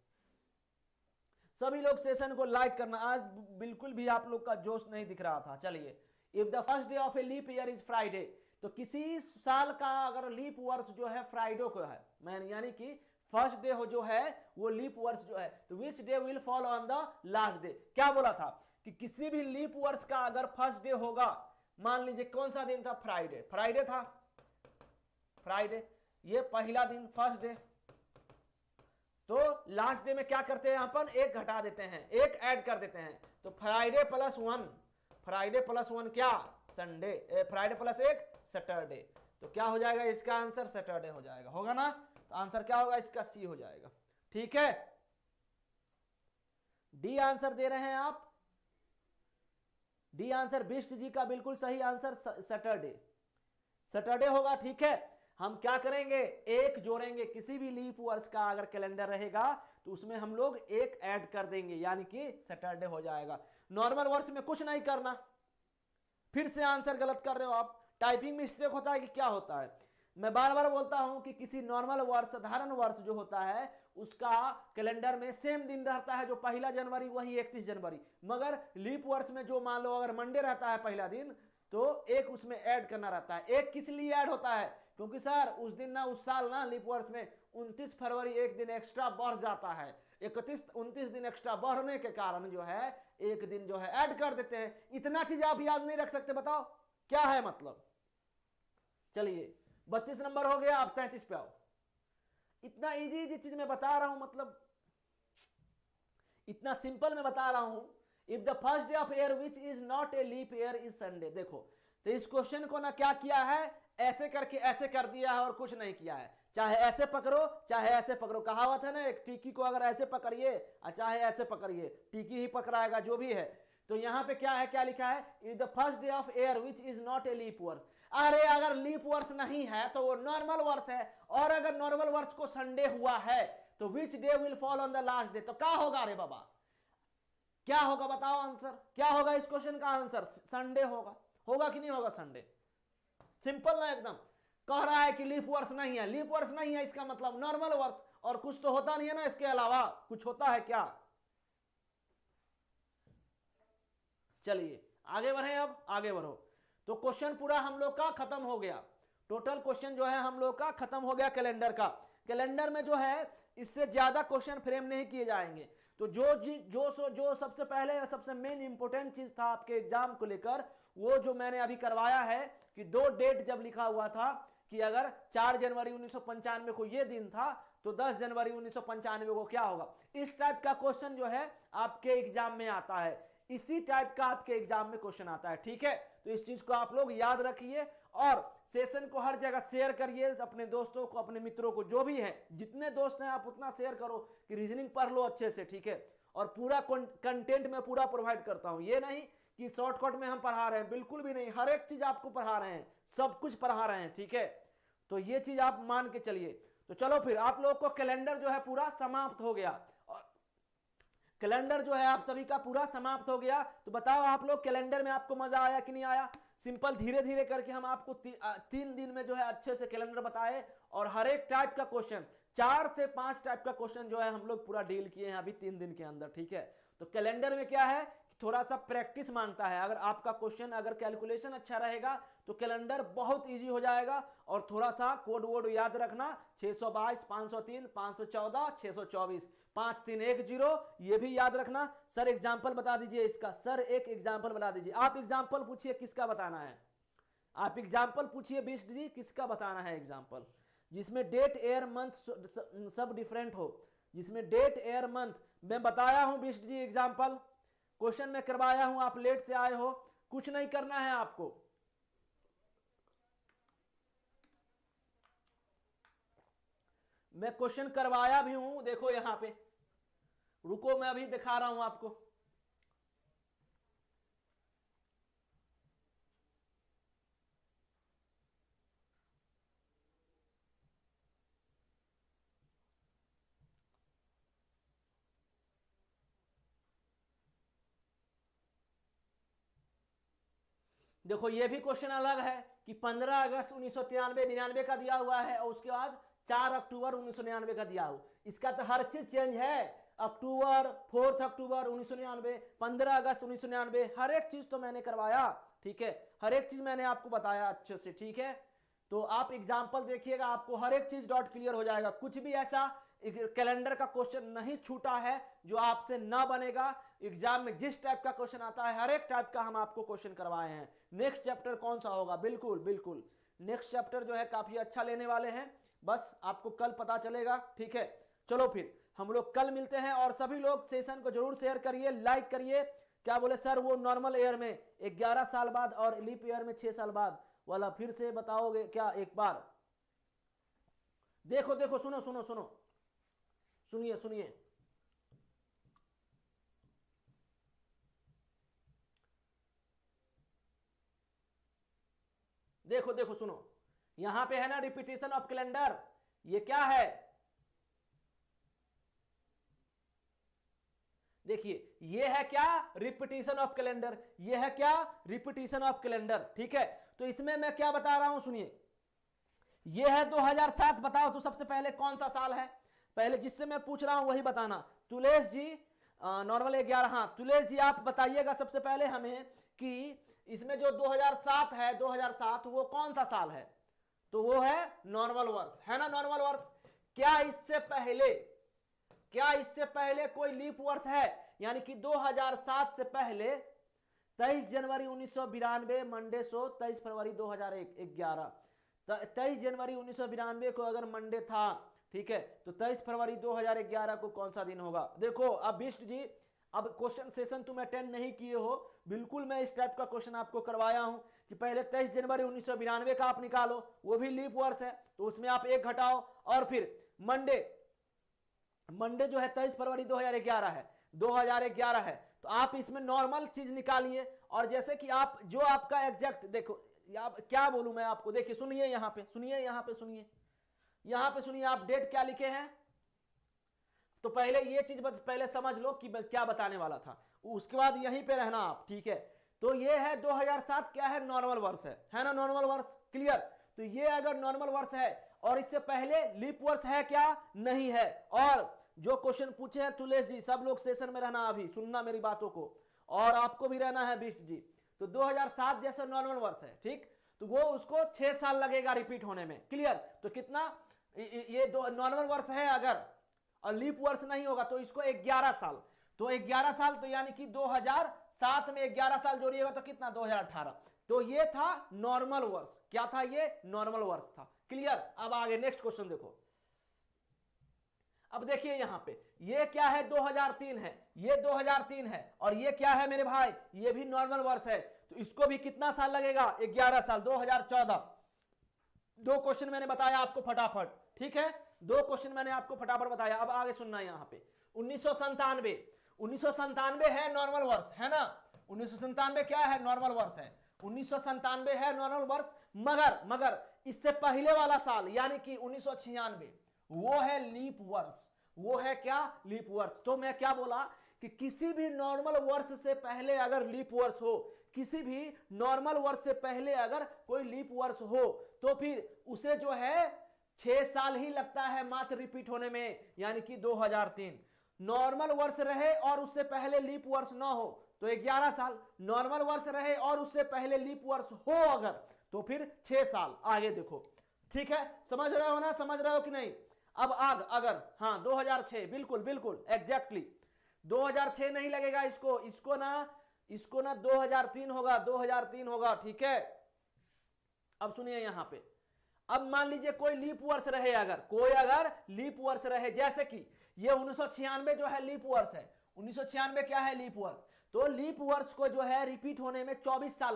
सभी लोग सेशन को लाइक करना, आज बिल्कुल भी आप लोग का जोश नहीं दिख रहा था। चलिए, if the first day of a leap year is Friday, तो किसी साल का अगर लीप वर्ष जो है फ्राइडे को है, मैं यानी कि फर्स्ट डे हो जो है वो लीप वर्ष जो है, तो which day will fall on the last day. क्या बोला था कि किसी भी लीप वर्ष का अगर फर्स्ट डे होगा, मान लीजिए कौन सा दिन था? फ्राइडे, फ्राइडे था, फ्राइडे ये पहला दिन फर्स्ट डे, तो लास्ट डे में क्या करते हैं? अपन एक घटा देते हैं, एक ऐड कर देते हैं, तो फ्राइडे प्लस 1, फ्राइडे प्लस 1 क्या? संडे, फ्राइडे प्लस 1 सैटरडे, तो क्या हो जाएगा इसका आंसर? सैटरडे हो जाएगा, होगा ना? तो आंसर क्या होगा इसका? सी हो जाएगा। ठीक है, डी आंसर दे रहे हैं आप, डी आंसर बिष्ट जी का बिल्कुल सही आंसर सैटरडे, सैटरडे होगा। ठीक है, हम क्या करेंगे? एक जोड़ेंगे, किसी भी लीप वर्ष का अगर कैलेंडर रहेगा तो उसमें हम लोग एक ऐड कर देंगे, यानी कि सैटरडे हो जाएगा। नॉर्मल वर्ष में कुछ नहीं करना। फिर से आंसर गलत कर रहे हो आप, टाइपिंग मिस्टेक होता है कि क्या होता है? मैं बार बार बोलता हूं कि किसी नॉर्मल वर्ष, साधारण वर्ष जो होता है उसका कैलेंडर में सेम दिन रहता है, जो 1 जनवरी वही 31 जनवरी, मगर लीप वर्ष में जो मान लो अगर मंडे रहता है पहला दिन, तो एक उसमें ऐड करना रहता है। एक किस लिए ऐड होता है? क्योंकि सर उस दिन ना, उस साल ना लीप वर्ष में 29 फरवरी एक दिन एक्स्ट्रा बढ़ जाता है, 29 दिन एक्स्ट्रा बढ़ने के कारण जो है एक दिन जो है ऐड कर देते हैं। इतना चीज आप याद नहीं रख सकते? बताओ क्या है मतलब? चलिए 32 नंबर हो गया, आप 33 पे आओ। इतना इजी चीज मैं बता रहा हूं, मतलब इतना सिंपल मैं बता रहा हूं। If the first day of year which is not a leap year is Sunday. देखो, तो इस क्वेश्चन को ना क्या किया है, ऐसे करके ऐसे कर दिया है और कुछ नहीं किया है। चाहे ऐसे पकड़ो चाहे ऐसे पकड़ो, कहावत है ना, एक टिक्की को अगर ऐसे पकड़िए और चाहे ऐसे पकड़िए, टिक्की ही पकड़ाएगा जो भी है। तो यहां पे क्या है, क्या लिखा है? If the first day of year which is not a leap वर्ष। अरे अगर लीप वर्ष नहीं है तो वो नॉर्मल वर्ष है, और अगर नॉर्मल वर्ष को संडे हुआ है तो which day will fall on the last day, तो क्या होगा? अरे बाबा क्या होगा बताओ आंसर, क्या होगा इस क्वेश्चन का आंसर? संडे होगा। होगा कि नहीं होगा संडे? सिंपल ना एकदम। कह रहा है कि लीप वर्ष नहीं है, लीप वर्ष नहीं है इसका मतलब नॉर्मल वर्ष, और कुछ तो होता नहीं है ना, इसके अलावा कुछ होता है क्या? चलिए आगे बढ़े, अब आगे बढ़ो। तो क्वेश्चन पूरा हम लोग का खत्म हो गया, टोटल क्वेश्चन जो है हम लोग का खत्म हो गया कैलेंडर का। कैलेंडर में जो है इससे ज्यादा क्वेश्चन फ्रेम नहीं किए जाएंगे। तो जो सबसे पहले सबसे मेन इंपोर्टेंट चीज था आपके एग्जाम को लेकर, वो जो मैंने अभी करवाया है कि 2 डेट जब लिखा हुआ था कि अगर 4 जनवरी 1995 को ये दिन था तो 10 जनवरी 1995 को क्या होगा, इस टाइप का क्वेश्चन जो है आपके एग्जाम में आता है, इसी टाइप का आपके एग्जाम में क्वेश्चन आता है। ठीक है, तो इस चीज को आप लोग याद रखिए और सेशन को हर जगह शेयर करिए, अपने दोस्तों को, अपने मित्रों को, जो भी है, जितने दोस्त हैं आप उतना शेयर करो कि रीजनिंग पढ़ लो अच्छे से। ठीक है, और पूरा कंटेंट मैं पूरा प्रोवाइड करता हूं, ये नहीं कि शॉर्टकट में हम पढ़ा रहे हैं, बिल्कुल भी नहीं, हर एक चीज आपको पढ़ा रहे हैं, सब कुछ पढ़ा रहे हैं। ठीक है, तो ये चीज आप मान के चलिए। तो चलो फिर आप लोग को कैलेंडर जो है पूरा समाप्त हो गया, कैलेंडर जो है आप सभी का पूरा समाप्त हो गया। तो बताओ आप लोग कैलेंडर में आपको मजा आया कि नहीं आया? सिंपल धीरे धीरे करके हम आपको 3 दिन में जो है अच्छे से कैलेंडर बताए, और हर एक टाइप का क्वेश्चन, 4 से 5 टाइप का क्वेश्चन जो है हम लोग पूरा डील किए हैं अभी 3 दिन के अंदर। ठीक है, तो कैलेंडर में क्या है, थोड़ा सा प्रैक्टिस मांगता है। अगर आपका क्वेश्चन अगर कैलकुलेशन अच्छा रहेगा तो कैलेंडर बहुत इजी हो जाएगा, और थोड़ा सा कोड वोड याद रखना, 622, 503, 514, 624, 5310, ये भी याद रखना। सर एग्जाम्पल बता दीजिए इसका, सर एक एग्जाम्पल बता दीजिए। आप एग्जाम्पल पूछिए किसका बताना है, आप एग्जाम्पल पूछिए बिष्ट जी, किसका बताना है एग्जाम्पल, जिसमें डेट ईयर मंथ सब डिफरेंट हो, जिसमें डेट ईयर मंथ मैं बताया हूं बिष्ट जी, एग्जाम्पल क्वेश्चन में करवाया हूं, आप लेट से आए हो, कुछ नहीं करना है आपको। मैं क्वेश्चन करवाया भी हूं, देखो यहां पे, रुको मैं अभी दिखा रहा हूं आपको। देखो ये भी क्वेश्चन अलग है कि 15 अगस्त 1993 का दिया हुआ है और उसके बाद 4 अक्टूबर 1999 का दिया हुआ, इसका तो हर चीज चेंज है। अक्टूबर 4 अक्टूबर 1999, 15 अगस्त 1999, हर एक चीज तो मैंने करवाया, ठीक है, हर एक चीज मैंने आपको बताया अच्छे से, ठीक है। तो आप एग्जाम्पल देखिएगा, आपको हर एक चीज डॉट क्लियर हो जाएगा। कुछ भी ऐसा कैलेंडर का क्वेश्चन नहीं छूटा है जो आपसे ना बनेगा। एग्जाम में जिस टाइप का क्वेश्चन आता है हर एक टाइप का हम आपको क्वेश्चन करवाए हैं। नेक्स्ट चैप्टर कौन सा होगा, बिल्कुल बिल्कुल नेक्स्ट चैप्टर जो है काफी अच्छा लेने वाले हैं, बस आपको कल पता चलेगा, ठीक है। चलो फिर हम लोग कल मिलते हैं, और सभी लोग सेशन को जरूर शेयर करिए, लाइक करिए। क्या बोले सर, वो नॉर्मल ईयर में 11 साल बाद और लीप ईयर में 6 साल बाद वाला फिर से बताओगे क्या एक बार? देखो देखो, सुनो सुनो सुनो, सुनिए सुनिए, देखो देखो सुनो, यहां पे है ना रिपीटेशन ऑफ कैलेंडर, ये क्या है? देखिए ये है क्या, रिपीटेशन ऑफ कैलेंडर, ये है क्या, रिपीटेशन ऑफ कैलेंडर, ठीक है। तो इसमें मैं क्या बता रहा हूं, सुनिए, ये है 2007, बताओ तो सबसे पहले कौन सा साल है? पहले जिससे मैं पूछ रहा हूं वही बताना। तुलेश जी नॉर्मल 11, हाँ तुलेश जी आप बताइएगा सबसे पहले हमें कि इसमें जो 2007 है, 2007 वो कौन सा साल है? तो वो है नॉर्मल वर्ष, है ना, नॉर्मल वर्ष। क्या इससे पहले कोई लीप वर्ष है? यानी कि 2007 से पहले 23 जनवरी 1992 मंडे सो 23 फरवरी 2001, 11, 23 जनवरी 1992 को अगर मंडे था, ठीक है, तो 23 फरवरी 2011 को कौन सा दिन होगा? देखो अब बिष्ट जी, अब क्वेश्चन सेशन तुम अटेंड नहीं किए हो, बिल्कुल मैं इस टाइप का क्वेश्चन आपको करवाया हूं कि पहले 23 जनवरी 1992 का आप निकालो, वो भी लीप वर्ष है, तो उसमें आप 1 घटाओ, और फिर मंडे जो है 23 फरवरी 2011 है, 2011 है, तो आप इसमें नॉर्मल चीज निकालिए। और जैसे कि आप जो आपका एग्जैक्ट, देखो क्या बोलूं मैं आपको, देखिए सुनिए, यहां पे सुनिए, यहां पे सुनिए, आप डेट क्या लिखे हैं? तो पहले ये चीज पहले समझ लो कि क्या बताने वाला था, उसके बाद यहीं पे रहना आप, ठीक है। तो ये है 2007, क्या है, नॉर्मल वर्ष है ना, नॉर्मल वर्ष, क्लियर। तो ये अगर नॉर्मल वर्ष है और इससे पहले लीप वर्ष है क्या? नहीं है। और जो क्वेश्चन पूछे हैं तुलेश जी, सब लोग सेशन में रहना, अभी सुनना मेरी बातों को, और आपको भी रहना है बिष्ट जी। तो 2007 जैसा नॉर्मल वर्ष है, ठीक, तो वो उसको 6 साल लगेगा रिपीट होने में, क्लियर। तो कितना, ये दो नॉर्मल वर्ष है अगर, और लीप वर्ष नहीं होगा तो इसको 11 साल, तो 11 साल, तो यानी कि 2007 में 11 साल जोड़िएगा तो कितना, 2018। तो ये था नॉर्मल वर्ष, क्या था ये, नॉर्मल वर्ष था, क्लियर। अब आगे नेक्स्ट क्वेश्चन देखो, अब देखिए यहां पे ये क्या है, 2003 है, ये 2003 है, और ये क्या है मेरे भाई, ये भी नॉर्मल वर्ष है, तो इसको भी कितना साल लगेगा, 11 साल, 2014। 2 क्वेश्चन मैंने बताया आपको फटाफट, ठीक है, 2 क्वेश्चन मैंने आपको फटाफट बताया। अब आगे सुनना है, यहां पे 1997 है नॉर्मल वर्ष, है ना, 1997 क्या है, नॉर्मल वर्ष है, 1997 है नॉर्मल वर्ष, मगर इससे पहले वाला साल यानी कि 1996 वो है लीप वर्ष, वो है क्या, लीप वर्ष। तो मैं क्या बोला कि किसी भी नॉर्मल वर्ष से पहले अगर लीप वर्ष हो, किसी भी नॉर्मल वर्ष से पहले अगर कोई लीप वर्ष हो, तो फिर उसे जो है 6 साल ही लगता है मात्र रिपीट होने में, यानी कि 2003। नॉर्मल वर्ष रहे और उससे पहले लीप वर्ष ना हो तो 11 साल, नॉर्मल वर्ष रहे और उससे पहले लीप वर्ष हो अगर, तो फिर 6 साल। आगे देखो, ठीक है, समझ रहे हो ना, समझ रहे हो कि नहीं? अब अगर हाँ 2006, बिल्कुल एग्जैक्टली 2006 नहीं लगेगा इसको ना 2003 होगा, ठीक है। अब सुनिए यहां पे, अब मान लीजिए कोई लीप वर्ष रहे, अगर लीप वर्ष रहे, जैसे कि ये 1996 जो है लीप वर्ष है, 1996 क्या है, लीप वर्ष, तो लीप वर्ष को जो है रिपीट होने में 28 साल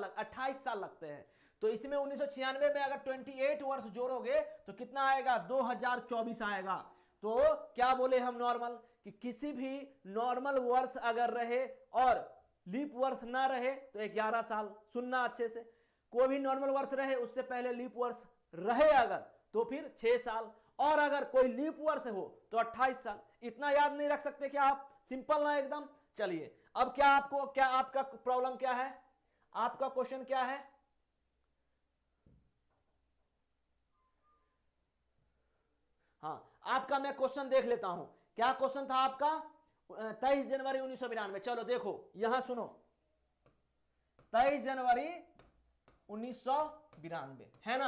लगते हैं। तो इसमें 1996 में अगर 28 वर्ष जोड़ोगे तो कितना आएगा, 2024 आएगा। तो क्या बोले हम, नॉर्मल, कि किसी भी नॉर्मल वर्ष अगर रहे और लीप वर्ष ना रहे तो 11 साल, सुनना अच्छे से, कोई भी नॉर्मल वर्ष रहे उससे पहले लीप वर्ष रहे अगर, तो फिर 6 साल, और अगर कोई लीप वर्ष हो तो 28 साल। इतना याद नहीं रख सकते क्या आप? सिंपल ना एकदम। चलिए अब क्या आपका प्रॉब्लम क्या है, आपका क्वेश्चन क्या है? हाँ, आपका मैं क्वेश्चन देख लेता हूं, क्या क्वेश्चन था आपका? 23 जनवरी 1992। चलो देखो यहां सुनो, 23 जनवरी 1992 है ना।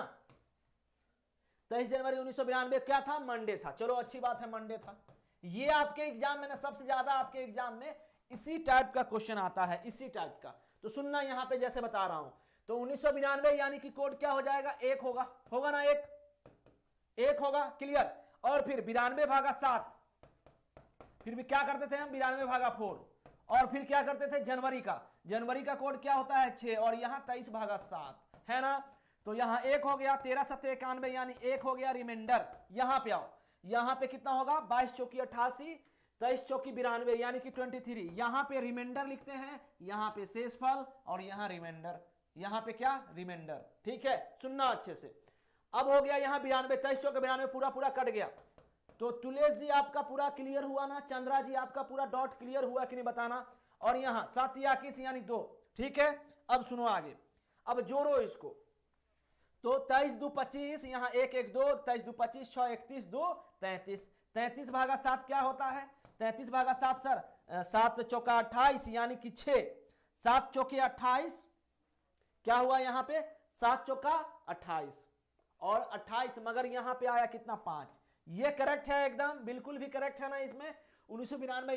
23 जनवरी 1992 क्या था? मंडे था। चलो अच्छी बात है, मंडे था। ये आपके एग्जाम में ना सबसे ज्यादा आपके एग्जाम में इसी टाइप का क्वेश्चन आता है, इसी टाइप का। तो सुनना यहां पे जैसे बता रहा हूं, तो 1992 यानी कि कोड क्या हो जाएगा? 1 होगा, होगा ना, 1 होगा, क्लियर। और फिर 92 भागा 7, फिर भी क्या करते थे हम? 92 भागा 4, और फिर क्या करते थे? जनवरी का कोड क्या होता है? 6, और यहां 23 भागा 7 है ना। तो यहां 1 हो गया, 13 7 91 यानी 1 हो गया रिमाइंडर। यहां पे आओ, यहां पे कितना होगा? 22 चौकी 88, 23 चौकी 92 यानी कि 23। यहां पे रिमाइंडर लिखते हैं, यहां पे शेषफल, और यहां रिमाइंडर, यहां पे क्या? रिमाइंडर। ठीक है, सुनना अच्छे से। अब हो गया यहां 92, 23 चौके 92 पूरा पूरा कट गया। तो तुलेश जी आपका पूरा क्लियर हुआ ना? चंद्रा जी आपका पूरा डॉट क्लियर हुआ कि नहीं बताना। और यहां 7 21 यानी 2। ठीक है, अब सुनो आगे, अब जोड़ो इसको। तो 23 2 25, यहां 1 1 2, 23 2 25, 6 31 2 33, 33 भागा 7 क्या होता है? 33 भागा 7 सर 7 चौका 28 यानी कि 6, 7 चौके 28 क्या हुआ यहां पे? 7 चौका 28 और 28, मगर यहां पे आया कितना? 5। ये करेक्ट है एकदम, बिल्कुल भी करेक्ट है ना इसमें। 1992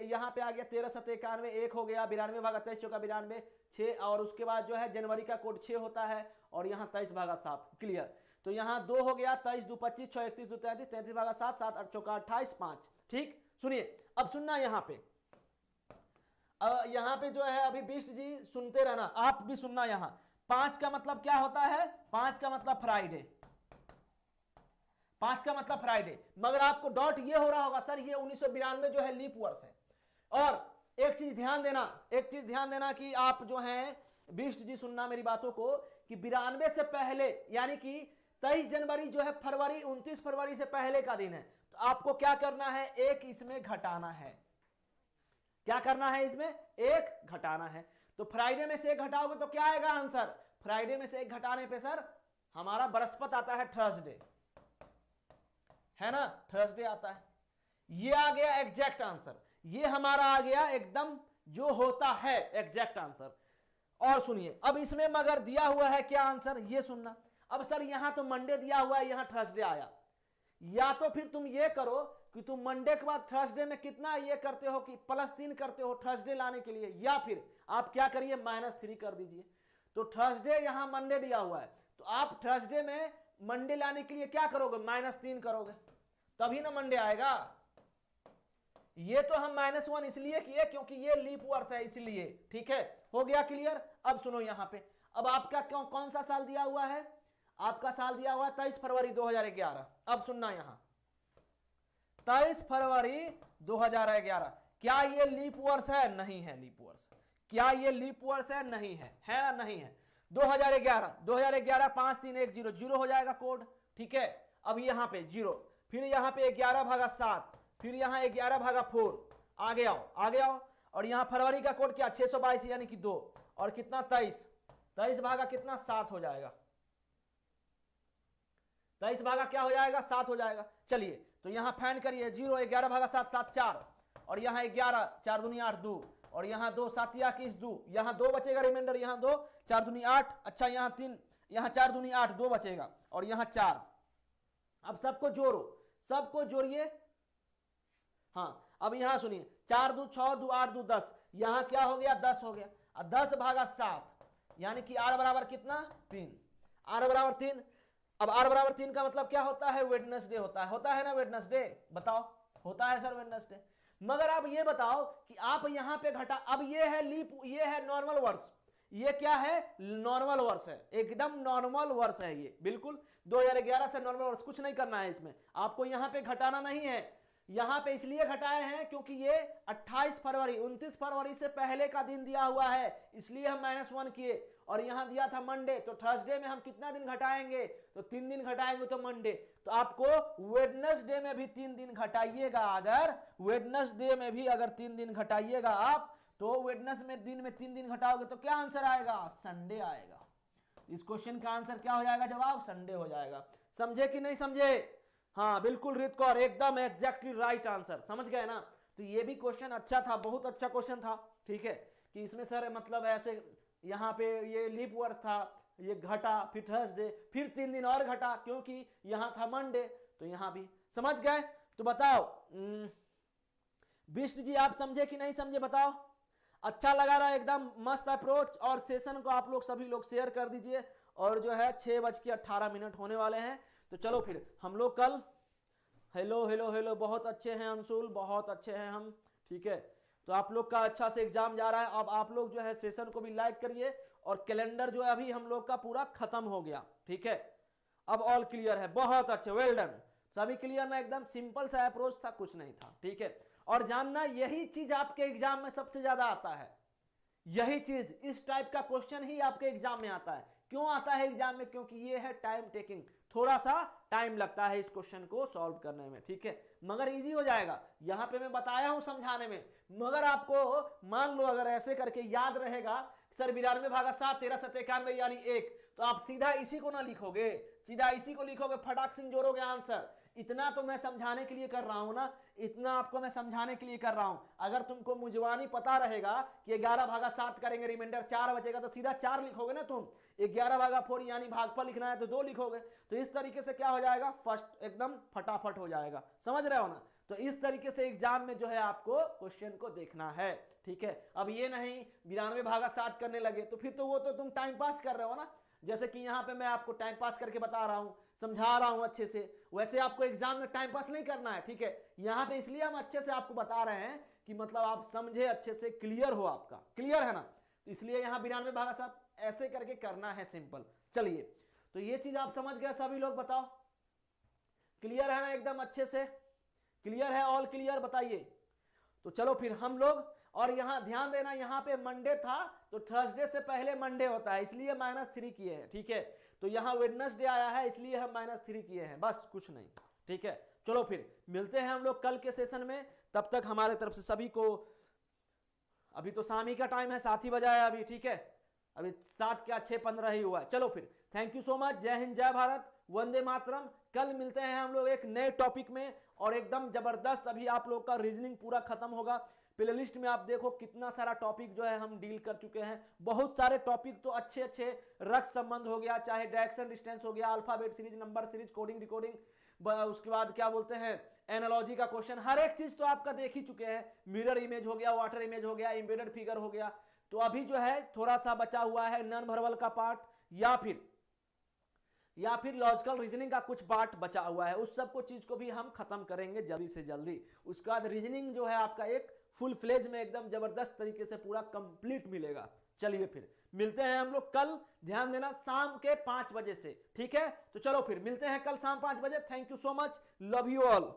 यहां पे आ गया, 13 7 91 1 हो गया, 92 भागा 23 चौका 92 6, और उसके बाद जो है जनवरी का कोड 6 होता है, और यहां 23 भागा 7, क्लियर। तो यहां 2 हो गया, 23 2 25, 6 31 2 33, 33 भागा 7, 7 8 चौका 28 5। ठीक, सुनिए अब सुनना यहां पे, यहां पे जो है अभी बिष्ट जी सुनते रहना, आप भी सुनना। यहां 5 का मतलब क्या होता है? 5 का मतलब फ्राइडे, 5 का मतलब फ्राइडे। मगर आपको डाउट ये हो रहा होगा सर ये 1992 जो है लीप वर्ष है। और एक चीज ध्यान देना, कि आप जो हैं बिष्ट जी सुनना मेरी बातों को, कि 92 से पहले यानी कि 23 जनवरी जो है फरवरी 29 फरवरी से पहले का दिन है। तो आपको क्या करना है? एक इसमें घटाना है। क्या करना है? इसमें एक घटाना है। तो फ्राइडे में से एक घटाओगे तो क्या आएगा आंसर? फ्राइडे में से एक घटाने पे सर हमारा बृहस्पत आता है, थर्सडे है ना, थर्सडे आता है। ये आ गया एग्जैक्ट आंसर, ये हमारा आ गया एकदम जो होता है एग्जैक्ट आंसर। और सुनिए अब इसमें मगर दिया हुआ है क्या आंसर, ये सुनना। अब सर यहां तो मंडे दिया हुआ है, यहां थर्सडे आया, या तो फिर तुम ये करो कि तुम मंडे के बाद थर्सडे में कितना ये करते हो कि +3 करते हो थर्सडे लाने के लिए, या फिर आप क्या करिए -3 कर दीजिए। तो थर्सडे यहां मंडे दिया हुआ है, तो आप थर्सडे में मंडे लाने के लिए क्या करोगे? -3 करोगे, तभी ना मंडे आएगा। ये तो हम -1 इसलिए किए क्योंकि ये लीप वर्ष है इसलिए। ठीक है, हो गया क्लियर। अब सुनो यहां पे, अब आपका कौन सा साल दिया हुआ है? आपका साल दिया हुआ है 23 फरवरी 2011। अब सुनना यहां 23 फरवरी 2011, क्या ये लीप वर्ष है? नहीं है लीप वर्ष। क्या ये लीप वर्ष है? नहीं है, है ना? नहीं है। 2011 5 3 1 0 0 हो जाएगा कोड। ठीक है, अब यहां पे 0, फिर यहां पे 11 भागा 7, फिर यहां 11 भागा 4, आगे आओ। और यहां फरवरी का कोड क्या? 622 यानी कि 2, और कितना? 23 भागा कितना? 7 हो जाएगा। 23 भागा क्या हो जाएगा? 7 हो जाएगा। चलिए तो यहां फैन करिए, 0 11 भागा 7 7 4, और यहां 11 4 दूनी 8 2, और यहां 2 7 21 2, यहां 2 बचेगा रिमाइंडर, यहां 2 4 दूनी 8, अच्छा यहां 3, यहां 4 दूनी 8 2 बचेगा, और यहां 4। अब सबको जोड़ो, सबको जोड़िए। हाँ अब यहां सुनिए, 4 2 6 2 8 2 10, यहां क्या हो गया? 10 हो गया। 10 भागा 7 यानी कि r बराबर कितना? 3, r बराबर 3। अब r बराबर 3 का मतलब क्या होता है? वेडनेसडे होता है ना? वेडनेसडे बताओ, होता है सर वेडनेसडे। मगर आप ये बताओ कि आप यहां पे घटा, अब ये है लीप, ये है नॉर्मल वर्ष, ये क्या है? नॉर्मल वर्ष है, एकदम नॉर्मल वर्ष है ये, बिल्कुल 2011 से नॉर्मल वर्ष। कुछ नहीं करना है इसमें, आपको यहां पे घटाना नहीं है। यहां पे इसलिए घटाए हैं क्योंकि ये 28 फरवरी 29 फरवरी से पहले का दिन दिया हुआ है, इसलिए हम -1 किए। और यहां दिया था मंडे, तो थर्सडे में हम कितना दिन घटाएंगे? तो 3 दिन घटाएंगे, तो मंडे। तो आपको वेडनेसडे में भी 3 दिन घटाइएगा। अगर वेडनेसडे में भी अगर 3 दिन घटाइएगा आप, तो वेडनेस में दिन में 3 दिन घटाओगे तो क्या आंसर आएगा? संडे आएगा। इस क्वेश्चन का आंसर क्या हो जाएगा? जवाब संडे हो जाएगा। समझे कि नहीं समझे? हाँ बिल्कुल रित कौर, एकदम एग्जैक्टली राइट आंसर, समझ गए ना। तो ये भी क्वेश्चन अच्छा था, बहुत अच्छा क्वेश्चन था, ठीक है। कि इसमें सर मतलब ऐसे यहाँ पे ये लीप वर्ष था, ये घटा, फिर थर्सडे, फिर 3 दिन और घटा क्योंकि यहाँ था मंडे, तो यहाँ भी समझ गए। तो बताओ बिष्ट जी आप समझे कि नहीं समझे बताओ। अच्छा लगा रहा, एकदम मस्त अप्रोच। और सेशन को आप लोग सभी लोग शेयर कर दीजिए। और जो है 6:18 होने वाले हैं, तो चलो फिर हम लोग कल, हेलो हेलो हेलो, बहुत अच्छे हैं अंशुल, बहुत अच्छे हैं हम, ठीक है। तो आप लोग का अच्छा से एग्जाम जा रहा है। अब आप लोग जो है सेशन को भी लाइक करिए। और कैलेंडर जो है अभी हम लोग का पूरा खत्म हो गया, ठीक है। अब ऑल क्लियर है, बहुत अच्छे, वेल डन, सभी क्लियर ना, एकदम सिंपल सा अप्रोच था, कुछ नहीं था, ठीक है। और जानना यही चीज आपके एग्जाम में सबसे ज्यादा आता है, यही चीज, इस टाइप का क्वेश्चन ही आपके एग्जाम में आता है। क्यों आता है एग्जाम में? क्योंकि ये है टाइम टेकिंग, थोड़ा सा टाइम लगता है इस क्वेश्चन को सॉल्व करने में, ठीक है। मगर इजी हो जाएगा, यहां पे मैं बताया हूं समझाने में। मगर आपको मान लो अगर ऐसे करके याद रहेगा सर 92/7 1391 यानी 1, तो आप सीधा इसी को ना लिखोगे, सीधा इसी को लिखोगे, फटाक से जोड़ोगे आंसर। इतना तो मैं समझाने के लिए कर रहा हूं ना, इतना आपको मैं समझाने के लिए कर रहा हूं। अगर तुमको मुजवानी पता रहेगा कि 11/7 करेंगे, रिमाइंडर 4 बचेगा, तो सीधा 4 लिखोगे ना तुम। 11/4 यानी भागफल लिखना है तो 2 लिखोगे। तो इस तरीके से क्या हो जाएगा, फर्स्ट एकदम फटाफट हो जाएगा, समझ रहे हो ना। तो इस तरीके से एग्जाम में जो है आपको क्वेश्चन को देखना है, ठीक है। अब ये नहीं 92/7 करने लगे तो फिर तो वो तो तुम टाइम पास कर रहे हो ना। जैसे कि यहाँ पे मैं आपको टाइम पास करके बता रहा हूँ, समझा रहा हूँ अच्छे से, वैसे आपको एग्जाम में टाइम पास नहीं करना है, ठीक है। यहाँ पे इसलिए हम अच्छे से आपको बता रहे हैं कि मतलब आप समझे अच्छे से, क्लियर हो, आपका क्लियर है ना। तो इसलिए यहाँ 92/7 ऐसे करके करना है, सिंपल। चलिए, तो ये चीज आप समझ गए सभी लोग, बताओ क्लियर है ना, एकदम अच्छे से क्लियर है, ऑल क्लियर बताइए। तो चलो फिर हम लोग, और यहां ध्यान देना, यहां पे मंडे था तो थर्सडे से पहले मंडे होता है, इसलिए -3 किए हैं, ठीक है। तो यहां वेडनेसडे आया है इसलिए हम -3 किए हैं, बस कुछ नहीं, ठीक है। चलो फिर मिलते हैं हम लोग कल के सेशन में, तब तक हमारे तरफ से सभी को, अभी तो शाम ही का टाइम है, 7 ही बजा है अभी, ठीक है। अभी 7 क्या 6:15 ही हुआ है। चलो फिर, थैंक यू सो मच, जय हिंद, जय भारत, वंदे मातरम। कल मिलते हैं हम लोग एक नए टॉपिक में, और एकदम जबरदस्त। अभी आप लोग का रीजनिंग पूरा खत्म होगा। प्लेलिस्ट में आप देखो कितना सारा टॉपिक जो है हम डील कर चुके हैं, बहुत सारे टॉपिक तो अच्छे अच्छे, रक्त संबंध हो गया, चाहे डायरेक्शन डिस्टेंस हो गया, alphabet series, number series, coding decoding, उसके बाद क्या बोलते हैं एनालॉजी का क्वेश्चन, हर एक चीज तो आपका देख ही चुके हैं। मिरर इमेज हो गया, वाटर इमेज हो गया, एम्बेडेड फिगर हो गया। तो अभी जो है थोड़ा सा बचा हुआ है नॉन वर्बल का पार्ट, या फिर लॉजिकल रीजनिंग का कुछ पार्ट बचा हुआ है। उस सब को चीज को भी हम खत्म करेंगे जल्दी से जल्दी। उसके बाद रीजनिंग जो है आपका एक फुल फ्लेज में एकदम जबरदस्त तरीके से पूरा कंप्लीट मिलेगा। चलिए फिर मिलते हैं हम लोग कल, ध्यान देना शाम के 5 बजे से, ठीक है। तो चलो फिर मिलते हैं कल शाम 5 बजे। Thank you so much, love you all.